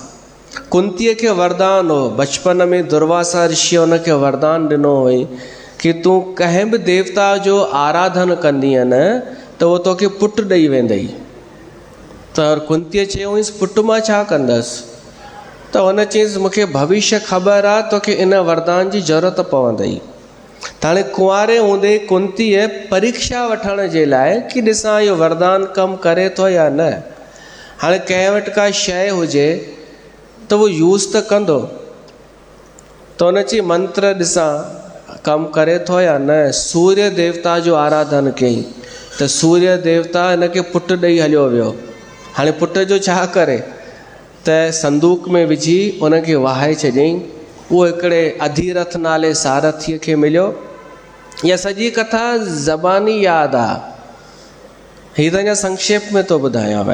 कुंतीअ खे वरदान हो, बचपन में दुर्वासा ऋषि हुनखे वरदान ॾिनो हुई कि तूं कंहिं बि देवता जो आराधन कंदीअ न त उहो तोखे पुटु ॾेई वेंदई। त कुंतीअ चयो हुईसि पुटु मां छा कंदसि? त हुन चयईंसि मूंखे भविष्य ख़बर आहे, तोखे इन वरदान जी ज़रूरत पवंदई। त हाणे कुंवारे हूंदे कुंतीअ परीक्षा वठण जे लाइ कि ॾिसां इहो वरदान कमु करे थो या न। हाणे कंहिं वटि का शइ हुजे त उहो यूज़ त कंदो, त हुन चई मंत्र ॾिसां कमु करे थो या न। सूर्य देवता जो आराधन कयईं त सूर्य देवता हिनखे पुटु ॾेई हलियो वियो। हाणे पुट जो छा करे, त संदूक में विझी उनखे वहाए छॾियईं। उहो हिकिड़े अधिरथ नाले सारथीअ खे मिलियो। इहा सॼी कथा ज़बानी यादि आहे, हीअ त अञा संक्षेप में थो ॿुधायांव।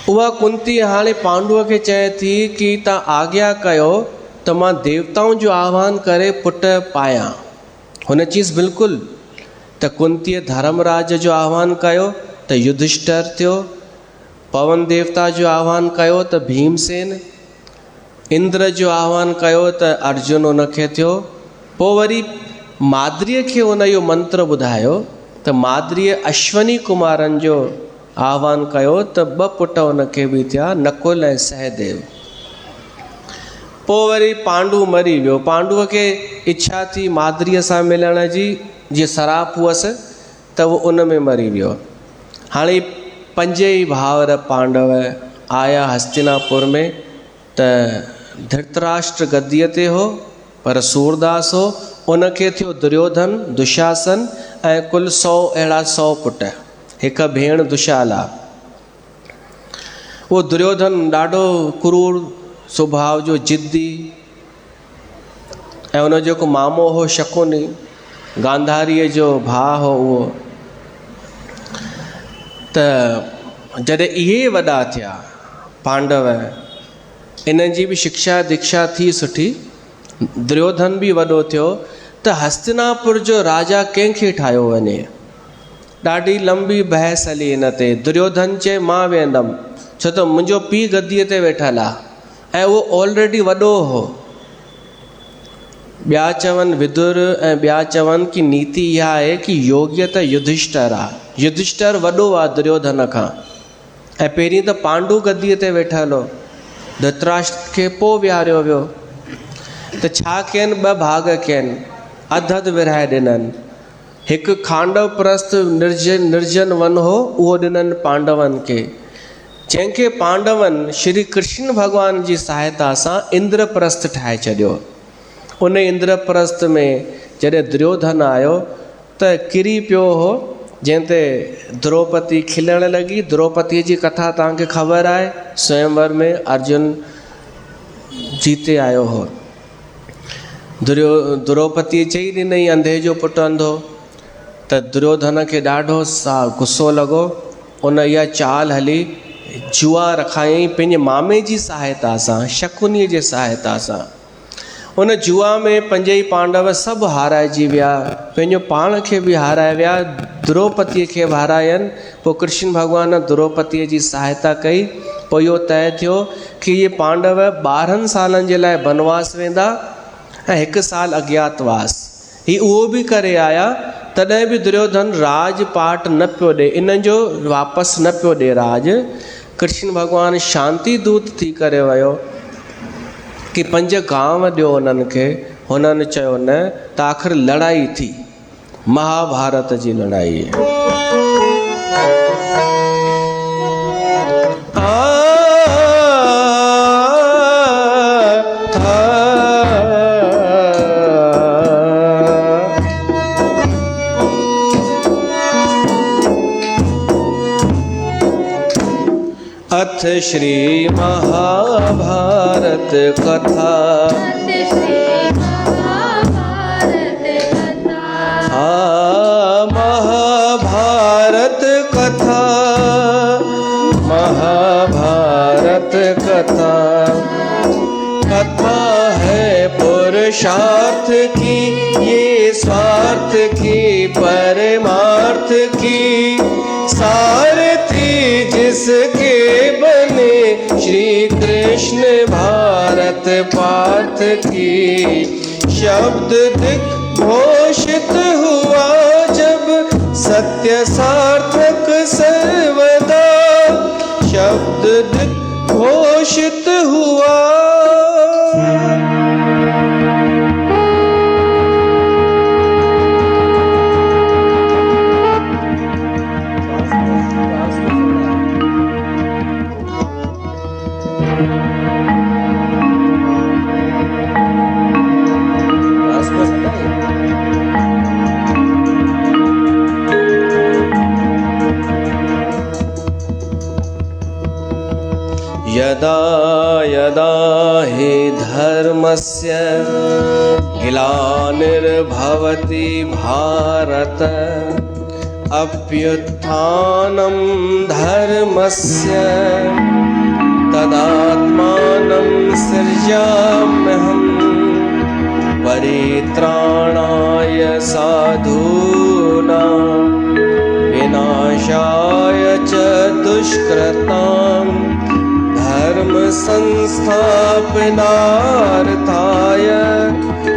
उहा कुंती हाणे पांडुअ खे चए थी कि तव्हां आज्ञा कयो त मां देवताउनि जो आह्वान करे पुटु पायां। हुन चीज़ बिल्कुलु। त कुंतीअ धर्मराज जो आह्वान कयो त युधिष्ठिर थियो, पवन देवता जो आह्वान कयो त भीमसेन, इंद्र जो आह्वान कयो त अर्जुन हुनखे थियो। पोइ वरी माद्रीअ खे हुन इहो मंत्र ॿुधायो त माद्रीअ अश्वनी कुमारनि जो आह्वान कयो त 2 पुट हुनखे बि थिया, नकुल ऐं सहदेव। पोइ वरी पांडु मरी वियो। पांडुअ खे इच्छा थी माद्रीअ सां मिलण जी, जीअं सराप हुअसि, त उहो उन में मरी वियो। हाणे 5 ई भाउर पांडव आया हस्तिनापुर में। त धृतराष्ट्र गद्दीअ ते हो, पर सूरदास हो, उनखे थियो दुर्योधन, दुशासन ऐं कुल 100 पुट, हिकु भेण दुशाला। उहो दुर्योधन ॾाढो क्रूर स्वभाव जो, जिद्दी, ऐं उनजो जेको मामो हो शकुनी, गांधारीअ जो भाउ हो उहो। त जॾहिं इहे वॾा थिया पांडव, इन्हनि जी बि शिक्षा दीक्षा थी सुठी, दुर्योधन बि वॾो थियो, त हस्तिनापुर जो राजा कंहिंखे ठाहियो वञे। ॾाढी लंबी बहस हली हिन ते। दुर्योधन चए मां वेंदुमि, छो त मुंहिंजो पीउ गद्दीअ ते वेठल आहे ऐं उहो ऑलरेडी वॾो हो। ॿिया चवनि विदुर ऐं ॿिया चवनि कि नीति इहा आहे कि योग्य त युधिष्ठिर आहे। युधिष्ठिर वॾो आहे दुर्योधन खां, ऐं पहिरीं त पांडु गद्दीअ ते वेठल हो, धृतराष्ट्र खे पोइ विहारियो वियो। त छा कयनि, 2 भाग कयनि, अध विरहाए ॾिननि। हिकु खांडव प्रस्थ निर्जन वन हो, उहो ॾिननि पांडवनि खे, जंहिंखे पांडवनि श्री कृष्ण भॻवान जी सहायता सां इंद्रप्रस्थ ठाहे छॾियो। उन इंद्रप्रस्थ में जॾहिं दुर्योधन आयो त किरी पियो हो, जंहिंते द्रौपदी खिलण लॻी। द्रौपदीअ जी कथा तव्हांखे ख़बर आहे, स्वयंवर में अर्जुन जीते आयो हो। द्रौपदी चई ॾिनई अंधे जो पुटु अंधो, त दुर्योधन खे ॾाढो गुस्सो लॻो। उन इहा चाल हली, जुआ रखायईं पंहिंजे मामे जी सहायता सां, शकुनीअ जे सहायता सां। उन जुआ में पंजई पांडव सभु हाराइजी विया, पंहिंजो पाण खे बि हाराए विया, द्रौपदीअ खे बि हारायनि। पोइ कृष्ण भॻवान द्रौपदीअ जी सहायता कई। पोइ इहो तय थियो कि इहे पांडव 12 सालनि जे लाइ वनवास वेंदा ऐं 1 साल अज्ञातवास। ही उहो बि करे आया, तॾहिं बि दुर्योधन राजपाट न पियो ॾे, इन्हनि जो वापसि न पियो ॾे राज। कृष्ण भॻवानु शांति दूत थी करे वियो कि 5 गांव ॾियो उन्हनि खे। हुननि चयो न, त आख़िर लड़ाई थी, महाभारत जी लड़ाई। अथ श्री महाभारत कथा, महाभारत कथा, महाभारत कथा। कथा है पुरुषार्थ की, ये स्वार्थ की परमार्थ की, सारथी जिसके बने श्री कृष्ण भारत पार्थ की। शब्द दिग्घोषित हुआ जब सत्य सार्थक सर्वदा, शब्द दिग्घोषित हुआ। यदा यदा हि धर्मस्य ग्लानिर्भवति भारत, अभ्युत्थानं धर्मस्य तदात्मानं सृजाम्यहम्, परित्राणाय साधूनां विनाशाय च दुष्कृताम्, धर्म संस्थापनार्थाय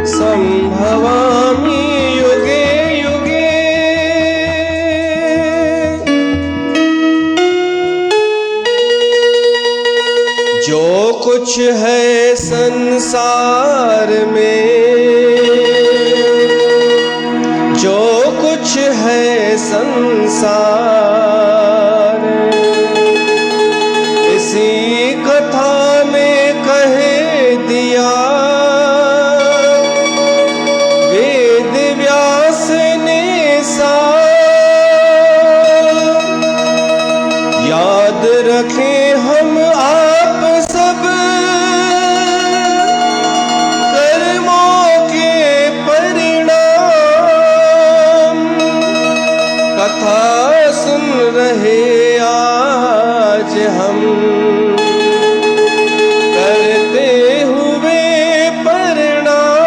संभवामि युगे युगे। जो कुछ है संसार में, जो कुछ है संसार, इसी कथा में कह दिया वेद व्यास ने सार। याद रखें हम आप सब कर्मों के परिणाम, कथा सुन रहे आज हम करते हुए परिणाम।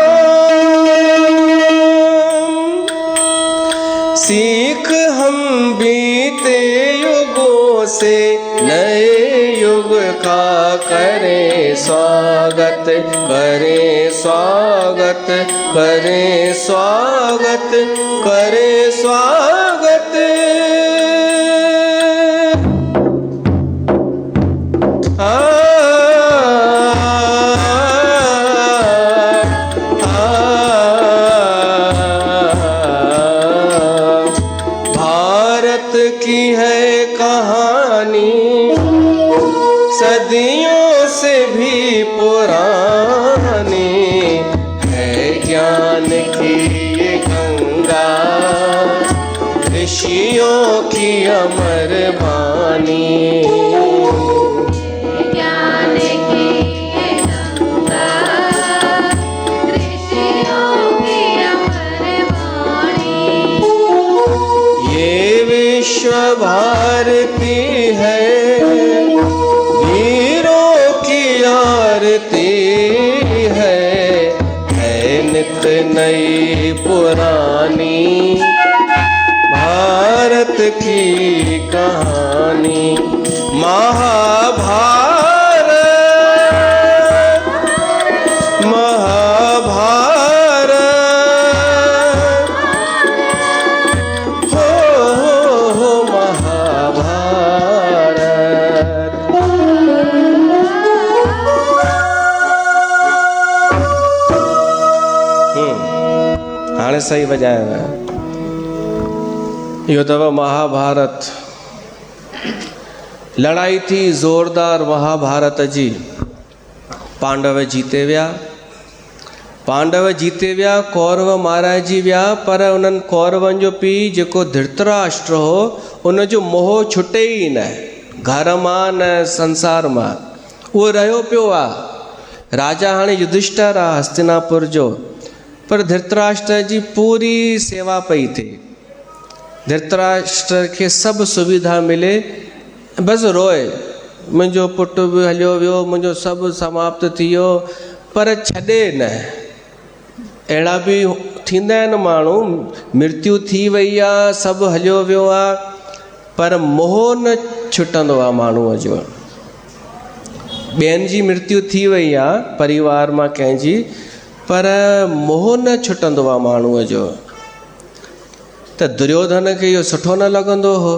सीख हम बीते युगों से नए युग का करें स्वागत, करें स्वागत, करें स्वागत, करें स्वागत। भारत की है कहानी, सदियों से भी पुरानी है ज्ञान की ये गंगा, ऋषियों की अमर वाणी। ज्ञान की ये गंगा, ऋषियों की अमर वाणी। ये विश्व भारती है, वीरों की आरती है नित नई पुरानी भारत की कहानी। महाभारत, महाभारत, हो महाभारत। हाणे सही बजायो है। इहो अथव महाभारत। लड़ाई थी ज़ोरदार महाभारत जी। पांडव जीते विया, पांडव जीते विया, कौरव माराइजी विया। पर उन्हनि कौरवनि जो पीउ जेको धृतराष्ट्र हो, उन जो मोह छुटे ई न, घर मां न संसार मां, उहो रहियो पियो आहे। राजा हाणे युधिष्ठिर आहे हस्तिनापुर जो, पर धृतराष्ट्र जी पूरी सेवा पई थिए। धृतराष्ट्र खे सभु सुविधा मिले, बसि रोए, मुंहिंजो पुटु बि हलियो वियो, मुंहिंजो सभु समाप्त थी वियो, पर छॾे न। अहिड़ा बि थींदा आहिनि माण्हू, मृत्यु थी वई आहे, सभु हलियो वियो आहे, पर मोह न छुटंदो आहे माण्हूअ जो। ॿियनि जी मृत्यु थी वई आहे परिवार मां कंहिंजी, पर मोह न छुटंदो आहे माण्हूअ जो। त दुर्योधन खे इहो सुठो न लॻंदो हो।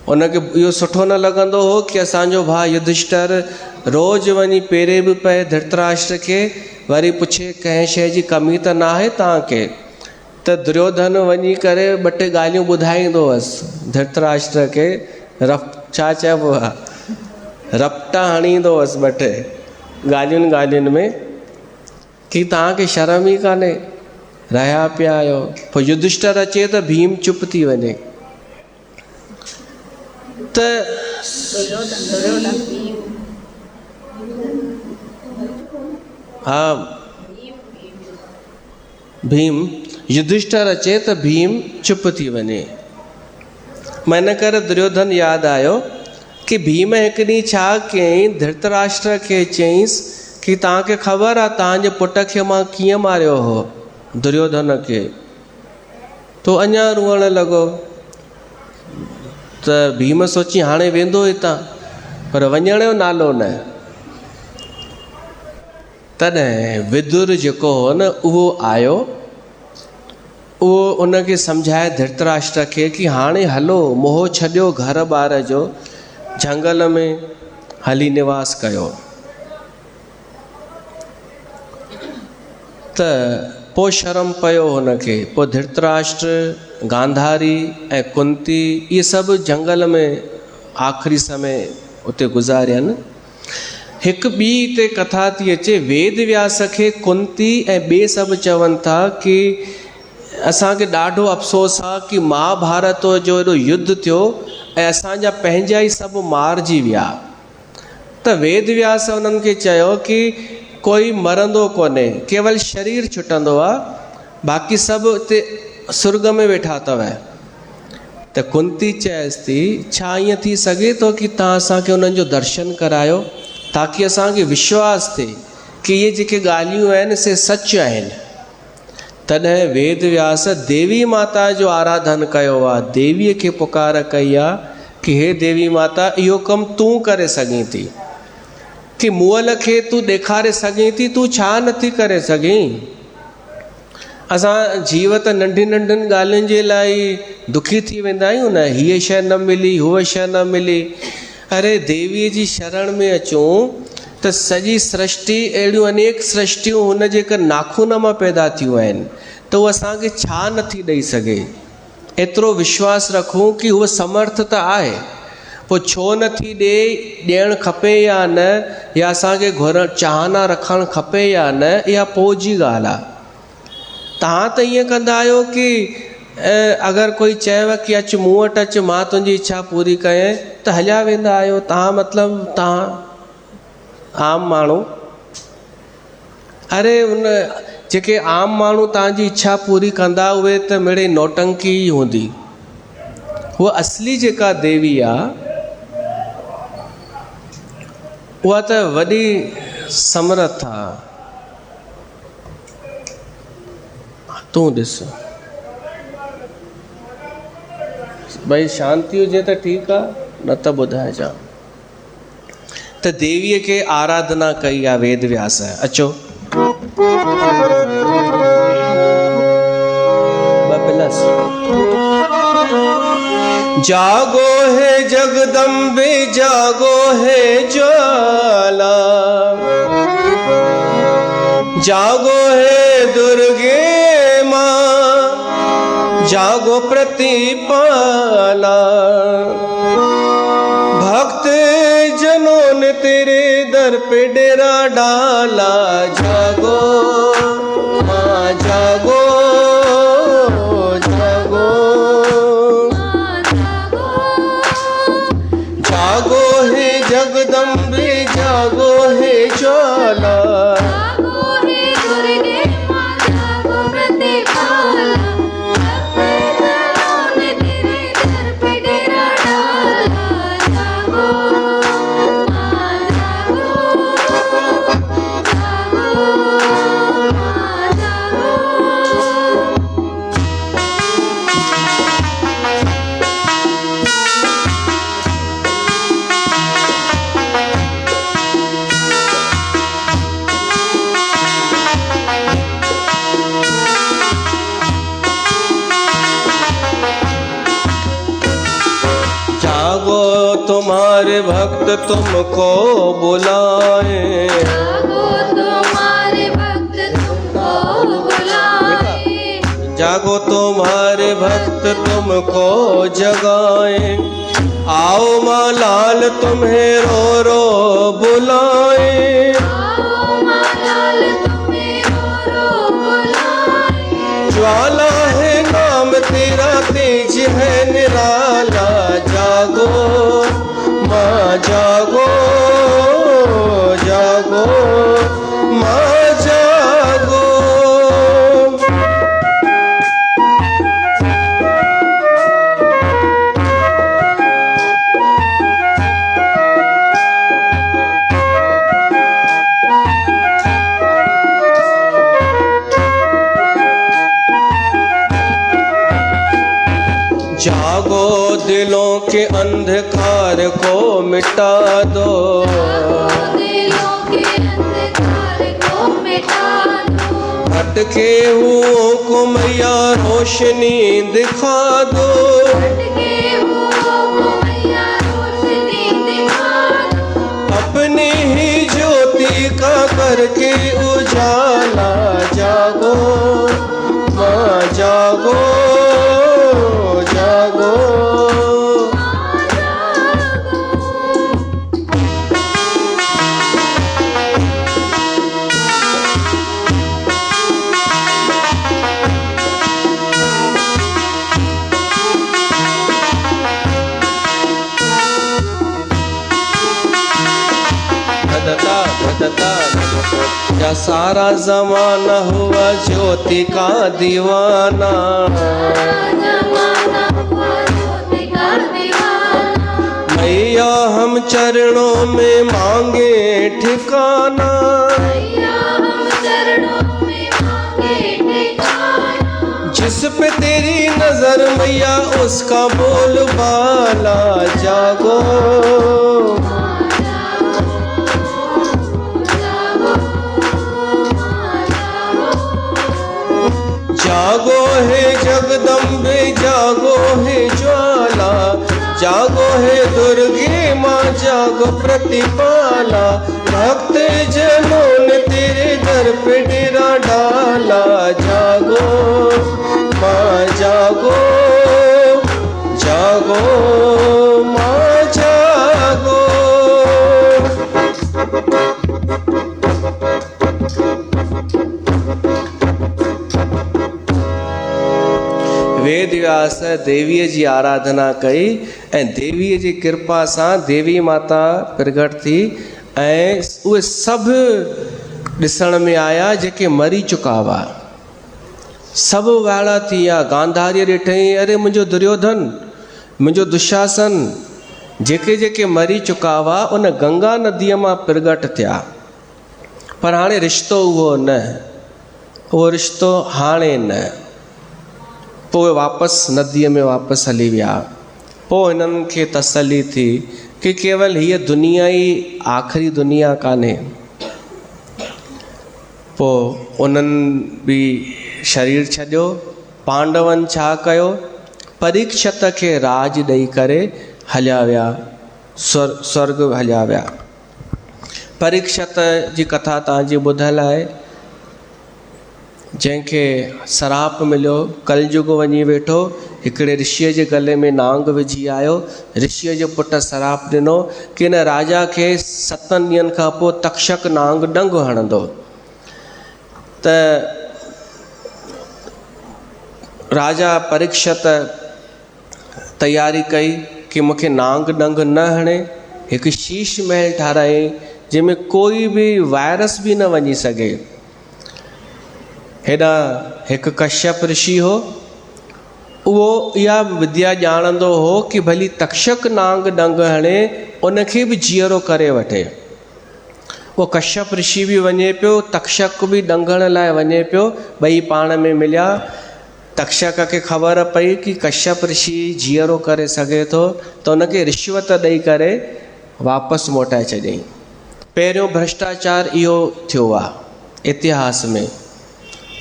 उनखे इहो सुठो न लॻंदो हो कि असांजो भाउ युधिष्ठिर रोज़ु वञी पेरे बि पए धृतराष्ट्र खे, वरी पुछे कंहिं शइ जी कमी त न आहे तव्हांखे। त दुर्योधन वञी करे ॿ टे ॻाल्हियूं ॿुधाईंदो हुअसि धृतराष्ट्र खे। छा चइबो आहे, रपटा हणींदो हुअसि ॿ टे ॻाल्हियुनि ॻाल्हियुनि में कि तव्हांखे शर्म ई कान्हे, रहिया पिया आहियो। पोइ युधिष्ठिर अचे त भीम चुप थी वञे। त हा, भीम, युधिष्ठिर अचे त भीम चुप थी वञे। मन करे दुर्योधन यादि आयो कि भीम हिकु ॾींहुं छा कयईं, धृतराष्ट्र खे चयईंसि कि तव्हांखे ख़बर आहे तव्हांजे पुट खे मां कीअं मारियो हो, दुर्योधन खे। तो अञा रुअण लॻो। त भीम सोची हाणे वेंदो हितां, पर वञण जो नालो न। तॾहिं विदुर जेको हो न, उहो आयो। उहो उनखे सम्झाए धृतराष्ट्र खे कि हाणे हलो, मोह छॾियो घर ॿार जो, झंगल में हली निवास कयो। त पोइ शर्म पियो हुनखे। पोइ धृतराष्ट्र, गांधारी ऐं कुंती इहे सभु जंगल में आख़िरी समय उते गुज़ारियनि। हिकु ॿी हिते कथा थी अचे, वेद व्यास खे कुंती ऐं ॿिए सभु चवनि था कि असांखे ॾाढो अफ़सोस आहे कि महाभारत जो एॾो युद्ध थियो ऐं असांजा पंहिंजा ई सभु मारिजी विया। त वेद व्यास उन्हनि खे चयो कि कोई मरंदो कोन्हे, केवल शरीर छुटंदो आहे, बाक़ी सभु उते सुर्ग में वेठा अथव। त कुंती चएसि थी, छा ईअं थी सघे थो कि तव्हां असांखे उन्हनि जो दर्शन करायो, ताकि असांखे विश्वास थिए कि इहे जेके ॻाल्हियूं आहिनि से सच आहिनि। तॾहिं वेद व्यास देवी माता जो आराधन कयो आहे, देवीअ खे पुकार कई आहे कि हे देवी माता, इहो कमु तूं करे सघीं थी, कि मुअल खे तूं ॾेखारे सघीं थी, तूं छा नथी करे सघीं। असां जीव त नंढी नंढियुनि ॻाल्हियुनि जे लाइ दुखी थी वेंदा आहियूं न, हीअ शइ न मिली, हूअ शइ न मिली। अरे देवीअ जी शरण में अचूं त सॼी सृष्टि, अहिड़ियूं अनेक सृष्टियूं हुन जे हिकु नाखून मां पैदा थियूं आहिनि, त उहा असांखे छा नथी ॾेई सघे। एतिरो विश्वास रखूं कि उहा समर्थ त आहे, पोइ छो नथी ॾियणु खपे या न, या असांखे घुर चाहना रखणु खपे या न, इहा पोइ जी ॻाल्हि आहे। तव्हां त ईअं कंदा आहियो की अगरि कोई चएव की अचु मूं वटि अचु मां तुंहिंजी इच्छा पूरी कयां त हलिया वेंदा आहियो। तव्हां मतिलबु तव्हां आम माण्हू, अरे उन जेके आम माण्हू तव्हांजी इच्छा पूरी कंदा उहे त मिड़ई नौटंकी ई हूंदी। उहा असली जेका देवी आहे उहा त वॾी समर्थ आहे। तूं ॾिस भई शांति हुजे त ठीकु आहे, न त ॿुधाइजां। त देवीअ खे आराधना कई आहे वेद व्यास। अचो जागो है जगदम्बे जागो है ज्वाला, जागो है दुर्गे माँ जागो प्रतिपाला। भक्त जनों ने तेरे दर पे डेरा डाला, जागो माँ जागो जागो। जागो है जगदम्बे जागो है ज्वाला, तुम्हारे भक्त तुमको बुलाए, जागो तुम्हारे भक्त तुमको बुलाए, जागो तुम्हारे भक्त तुमको जगाए। आओ माँ लाल तुम्हें रो रो बुलाए, आओ माँ लाल तुम्हें रो रो बुलाए। ज्वाला है नाम तेरा तेज है निराला, जागो माँ जागो जागो माँ जागो। जागो दिलों के अंधकार को मिटा दो, दिलों के अंधकार को मिटा दो। भटके हुओं को मैया रोशनी दिखा दो, भटके हुओं को मैया रोशनी दिखा दो। अपनी ही ज्योति का करके उजाला, जागो माँ जागो जागो। या सारा जमाना हुआ ज्योति का दीवाना, जमाना हुआ ज्योति का दीवाना। मैया हम चरणों में मांगे ठिकाना, मैया हम चरणों में मांगे ठिकाना। जिस पे तेरी नजर मैया उसका बोल बाला, जागो जागो है जगदम्बे जागो है ज्वाला, जागो है दुर्गे माँ जागो प्रतिपाला। भक्त जनों ने तेरे दर पे डेरा डाला, जागो माँ जागो जागो माँ जागो। वेद व्यास देवीअ जी आराधना कई ऐं देवीअ जी कृपा सां देवी माता प्रगट थी ऐं उहे सभु ॾिसण में आया जेके मरी चुका हुआ। सभु वाइड़ा थी विया। गांधारीअ ॾिठईं, अरे मुंहिंजो दुर्योधन, मुंहिंजो दुशासन, जेके जेके मरी चुका हुआ उन गंगा नदीअ मां प्रगट थिया। पर हाणे रिश्तो उहो न, उहो रिश्तो हाणे न। पोइ वापसि नदीअ में वापसि हली विया। पोइ हिननि खे तसली थी कि केवल हीअ दुनिया ई आख़िरी दुनिया कान्हे। पोइ उन्हनि बि शरीर छॾियो। पांडवनि छा कयो, परीक्षित खे राज ॾेई करे हलिया विया, स्वर्ग हलिया विया। परीक्षित जी कथा तव्हांजी ॿुधल आहे, जंहिंखे सराप मिलियो, कलयुग वञी वेठो, हिकिड़े ऋषिअ जे गले में नांग विझी आयो। ऋषिअ जो पुटु सराप ॾिनो कि हिन राजा खे 7 ॾींहंनि खां पोइ तक्षक नांग डंग हणंदो। त राजा परीक्षित तयारी कई कि मूंखे नांग डंग न हणे। हिकु शीश महल ठारायईं जंहिंमें कोई बि वायरस बि न वञी सघे। हेॾा हिकु कश्यप ऋषि हो, उहो इहा विद्या ॼाणंदो हो कि भली तक्षक नांग डंग हणे उनखे बि जीअरो करे वठे। उहो कश्यप ऋषि बि वञे पियो, तक्षक बि डंगण लाइ वञे पियो। ॿई पाण में मिलिया। तक्षक खे ख़बर पई कि कश्यप ऋषि जीअरो करे सघे थो, त उनखे रिश्वत ॾेई करे वापसि मोटाए छॾियईं। पहिरियों भ्रष्टाचार इहो थियो आहे इतिहास में।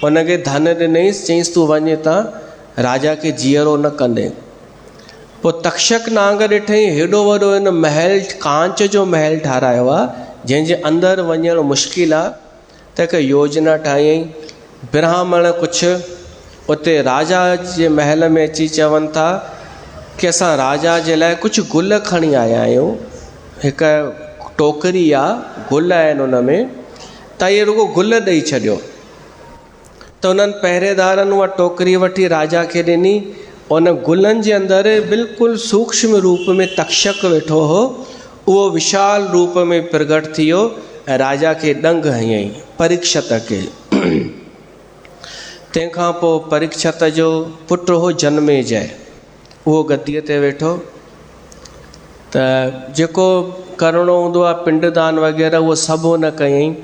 उनखे धन ॾिनईंसि, चईंसि तूं वञे था, राजा खे जीअरो न कंदे। पोइ तक्षक नांग ॾिठईं हेॾो वॾो हिन महल, कांच जो महल ठारायो आहे, जंहिंजे अंदरि वञणु मुश्किल आहे। त हिकु योजना ठाहियईं। ब्राह्मण कुझु उते राजा जे महल में अची चवनि था कि असां राजा जे लाइ कुझु गुल खणी आया आहियूं। हिकु टोकरी आहे, गुल आहिनि उन में, त इहे रुॻो गुल ॾेई छॾियो। त उन्हनि पहिरेदारनि उहा टोकरी वठी राजा खे ॾिनी। उन गुलनि जे अंदरि बिल्कुलु सूक्ष्म रूप में तक्षक वेठो हो। उहो विशाल रूप में प्रगट थी वियो ऐं राजा खे डंग हयईं, परीक्षित खे। तंहिंखां पोइ परीक्षित जो पुटु हो जनमेजय, उहो गद्दीअ ते वेठो। त जेको करिणो हूंदो आहे पिंडदान वग़ैरह उहो सभु हुन कयईं।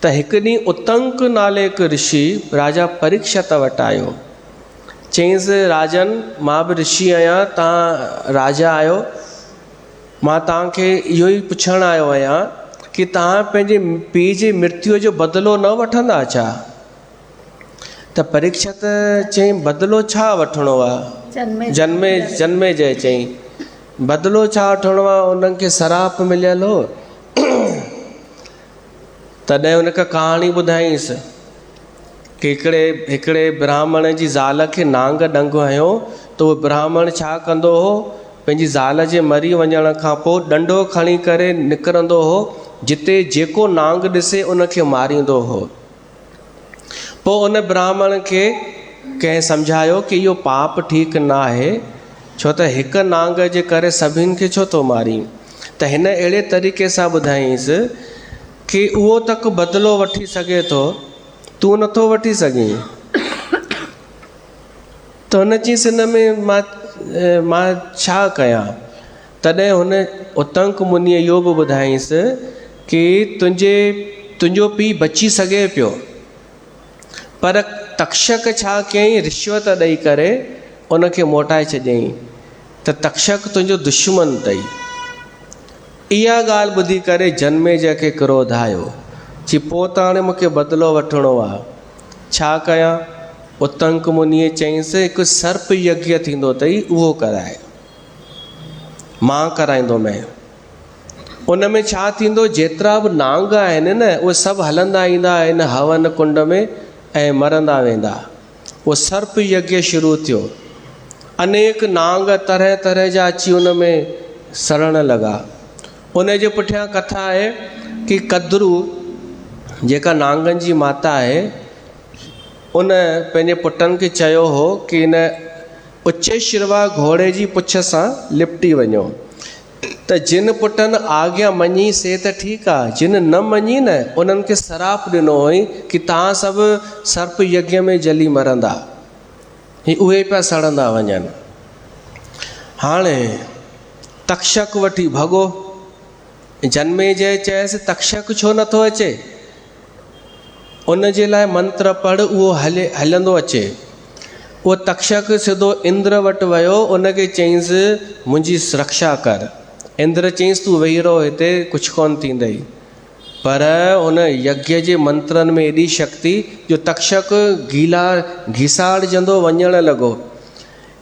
त हिकु ॾींहुं उतंक नाले हिकु ऋषि राजा परीक्षित वटि आयो। चईंसि, राजन, मां बि ऋषि आहियां, तव्हां राजा आहियो, मां तव्हांखे इहो ई पुछणु आयो आहियां कि तव्हां पंहिंजे पीउ जी मृत्यु जो बदिलो न वठंदा छा? त परीक्षित चईं, बदिलो छा वठिणो आहे? जनमेजय चईं, बदिलो छा वठिणो आहे? उन्हनि खे सराप मिलियल हो। तॾहिं उनखे कहाणी ॿुधाईंसि कि हिकिड़े ब्राह्मण जी ज़ाल खे नांग डंग हयो, त उहो ब्राह्मण छा कंदो हो, पंहिंजी ज़ाल जे मरी वञण खां पोइ डंडो खणी करे निकिरंदो हो, जिते जेको नांग ॾिसे उनखे मारींदो हो। पोइ उन ब्राह्मण खे कंहिं सम्झायो कि इहो पाप ठीकु न आहे, छो त हिकु नांग जे करे सभिनि खे छो थो मारी। त हिन अहिड़े तरीक़े सां ॿुधाईंसि कि उहो तक बदिलो वठी सघे थो, तूं नथो वठी सघीं। त हुन चईंसि, हिन में मां छा कयां? तॾहिं हुन उतंक मुनीअ इहो बि ॿुधाईंसि कि तुंहिंजो पीउ बची सघे पियो, पर तक्षक छा कयईं, रिश्वत ॾेई करे उनखे मोटाए छॾियईं। त तक्षक तुंहिंजो दुश्मन अथई। इहा ॻाल्हि ॿुधी करे जनमेजय खे क्रोध आयो, चई पोइ त हाणे मूंखे बदिलो वठिणो आहे, छा कयां? उतंक मुनीअ चईंसि, हिकु सर्प यज्ञ थींदो अथई, उहो कराए, मां कराईंदोमांइ। उन में छा थींदो, जेतिरा बि नांग आहिनि न, उहे सभु हलंदा ईंदा आहिनि हवन कुंड में ऐं मरंदा वेंदा। उहो सर्प यज्ञ शुरू थियो। अनेक नांग तरह तरह जा अची उन में सड़ण लॻा। उन जे पुठियां कथा आहे कि कद्रू जेका नांगनि जी माता आहे, उन पंहिंजे पुटनि खे चयो हो कि इन उचे शिरवा घोड़े जी पुछ सां लिपटी वञो। त जिन पुटनि आज्ञा मञी से त ठीकु आहे, जिन न मञी न उन्हनि खे सराप ॾिनो हुई कि तव्हां सभु सर्प यज्ञ में जली मरंदा, ही उहे पिया सड़ंदा वञनि। हाणे तक्षक वठी भॻो। जनमेजय चयसि तक्षक छो नथो अचे? उन जे लाइ मंत्र पढ़, उहो हलंदो अचे। उहो तक्षक सिधो इंद्र वटि वियो, उनखे चयईंसि मुंहिंजी रक्षा कर। इंद्र चयईंसि तूं वेही रहो हिते, कुझु कोन थींदई। पर उन यज्ञ जे मंत्रनि में एॾी शक्ति जो तक्षक गीला घिसाड़जंदो वञण लॻो।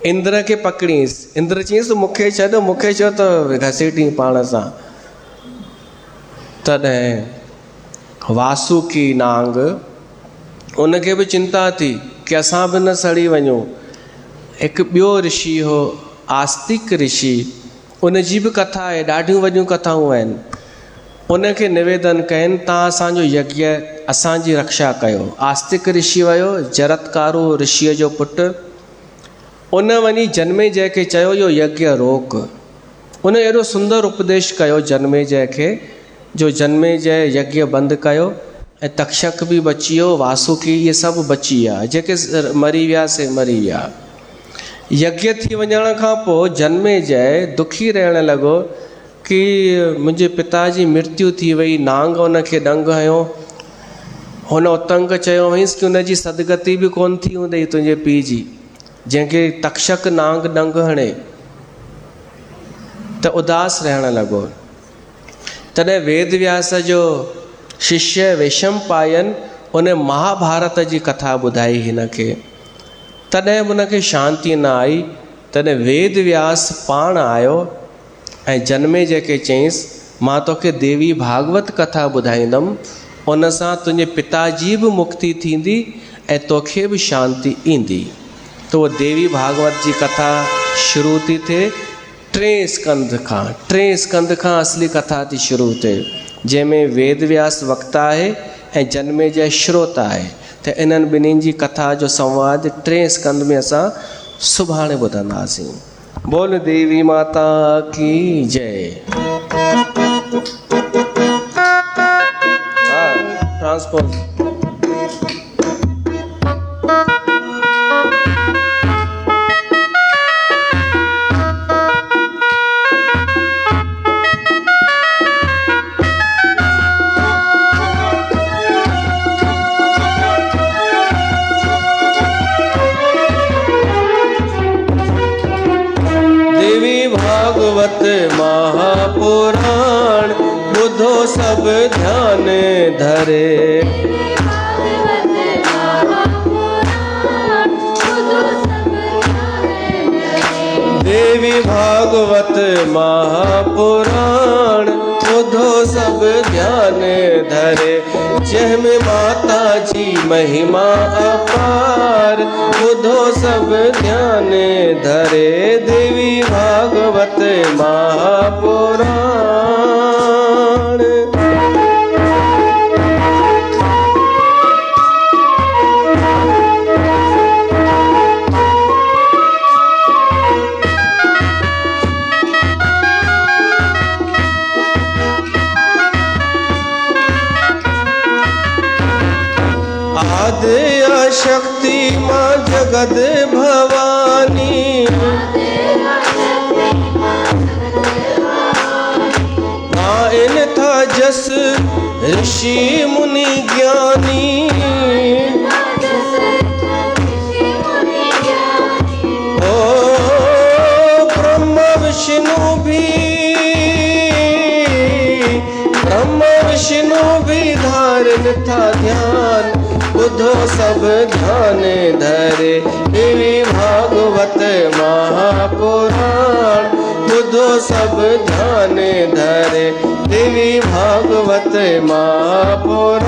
इंद्र खे पकड़ींसि। इंद्र चयईंसि मूंखे छॾ, मूंखे छो त घसीटी पाण सां। तॾहिं वासुकी नांग, उनखे बि चिंता थी कि असां बि न सड़ी वञूं। हिकु ॿियो ऋषि हो आस्तिक ऋषि, उन जी बि कथा आहे, ॾाढियूं वॾियूं कथाऊं आहिनि। उनखे निवेदन कयनि तव्हां असांजो यज्ञ, असांजी रक्षा कयो। आस्तिक ऋषि वियो, जरत्कारु ऋषिअ जो पुटु, उन वञी जनमेजय खे चयो इहो यज्ञ रोक। उन अहिड़ो सुंदर उपदेश कयो जनमेजय खे, जो जनमेजय यज्ञ बंदि कयो ऐं तक्षक बि बची वियो, वासुकी इहे सभु बची विया, जेके मरी विया से मरी विया। यज्ञ थी वञण खां पोइ जनमेजय दुखी रहण लॻो कि मुंहिंजे पिता जी मृत्यु थी वई। नांग उनखे ॾंग हयो। हुन उतंग चयो हुअसि कि उनजी सदगति बि कोन थी हूंदई तुंहिंजे पीउ जी, जंहिंखे तक्षक नांग ॾंग हणे। त उदास रहण लॻो। तॾहिं वेद व्यास जो शिष्य वैशंपायन उन महाभारत जी कथा ॿुधाई हिनखे। तॾहिं बि उनखे शांती न आई। तॾहिं वेद व्यास पाण आयो ऐं जनमेजय खे चयईंसि मां तोखे देवी भागवत कथा ॿुधाईंदुमि, उन सां तुंहिंजे पिता जी बि मुक्ति थींदी ऐं तोखे बि शांती ईंदी। त उहो देवी भागवत जी कथा शुरू थी थिए। टे स्कंद खां असली कथा थी शुरू थिए, जंहिंमें वेद व्यास वक्ता आहे ऐं जनमेजय श्रोता आहे। त इन्हनि ॿिन्हिनि जी कथा जो संवाद 3 स्कंद में असां सुभाणे ॿुधंदासीं। बोल देवी माता की जय। ट्रांसपोर्ट भागवत महापुराण बुधो सब ध्यान धरे। देवी भागवत महापुराण बुधो सब ध्यान धरे। जंहिंमें माता जी महिमा अपार बुधो सब ध्यान धरे। देवी भागवत महापुराण। आद्या शक्ति माँ जगद भवानी। आइन था जस ऋषि मुनि ज्ञानी। ओ ब्रह्म विष्णु भी धारण था ध्यान बुधो सब ध्यान धरे। देवी भागवत महापुराण बुधो सब ध्यान धरे। देवी भागवत महापुराण।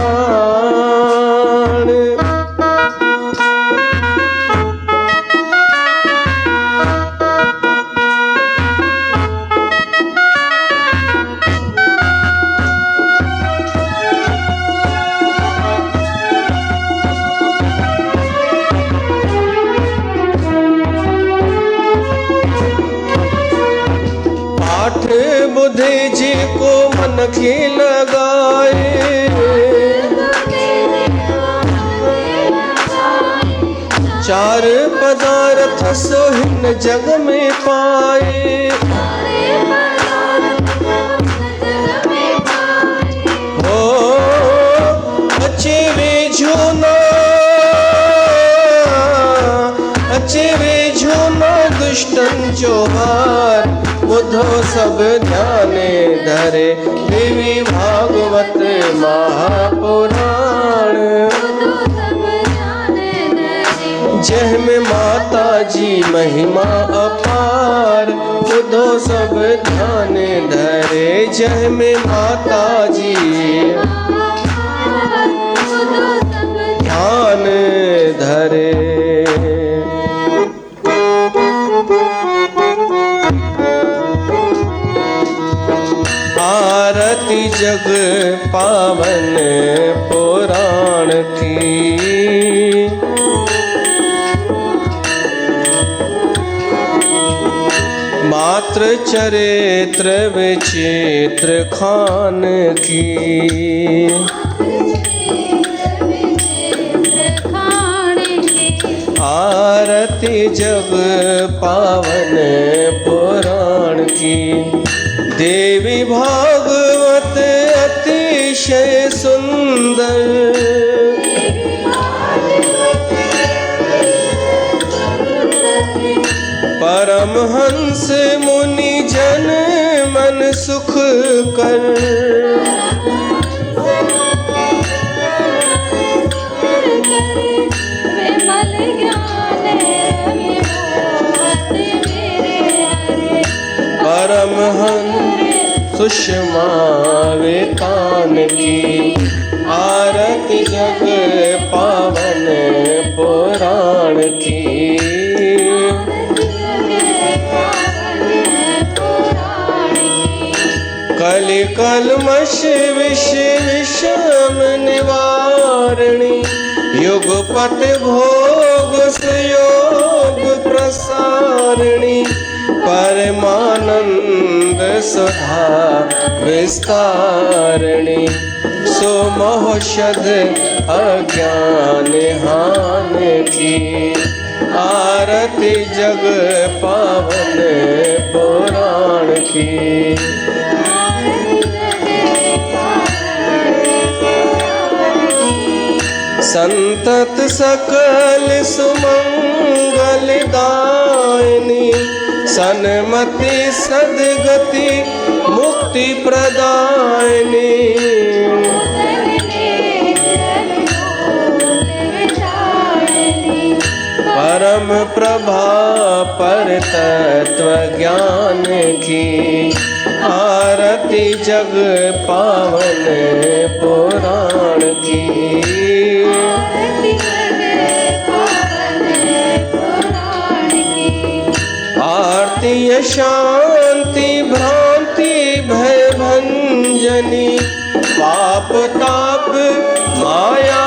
सुधे जी को मन खे लगाए, चार पदार्थ सोहिन जग में पाए। हो अचे वेझो न, अचे वेझो न दुष्टन जो हार, ॿुधो सभु ध्याने धरे देवी भागवत महापुराण। जंहिंमें माता जी महिमा अपार, ॿुधो सभु ध्याने धरे जंहिंमें माता जी ध्यान धरे। आरती जग पावन पुराण की, मात्र चरित्र विचित्र खान की। आरती जग पावन पुराण की, देवी भागवत अतिशय सुंदर। परमहंस मुनि जन मन सुख कर, परमहंस सुषमा वेतान की। आरती जग पावन पुराण की, कलि कल्मष विष विषम निवारणी, युगपत भोग सुयोग प्रसारिणी। परमानंद सुधा विस्तारिणी, सुमोषध अज्ञान हान की। आरती जग पावन पुराण की, संतत सकल सुमंगल दायिनी। सन्मति सद्गति मुक्ति प्रदायिनी। परम प्रभा पर तत्व ज्ञान की। आरती जग पावन पुराण की। आरती शांति भ्रांति भय भंजनी। पाप ताप माया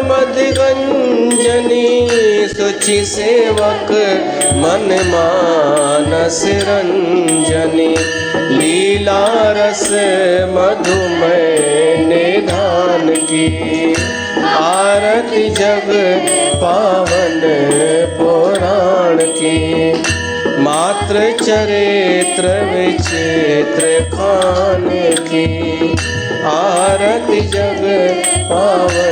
मदगंजनी। सुचि सेवक मन मानस रंजनी। लीला रस मधुमय निधान की। आरती जग पावन पुराण की। मात्र चरित्र विचित्र खान की। आरती जग पावन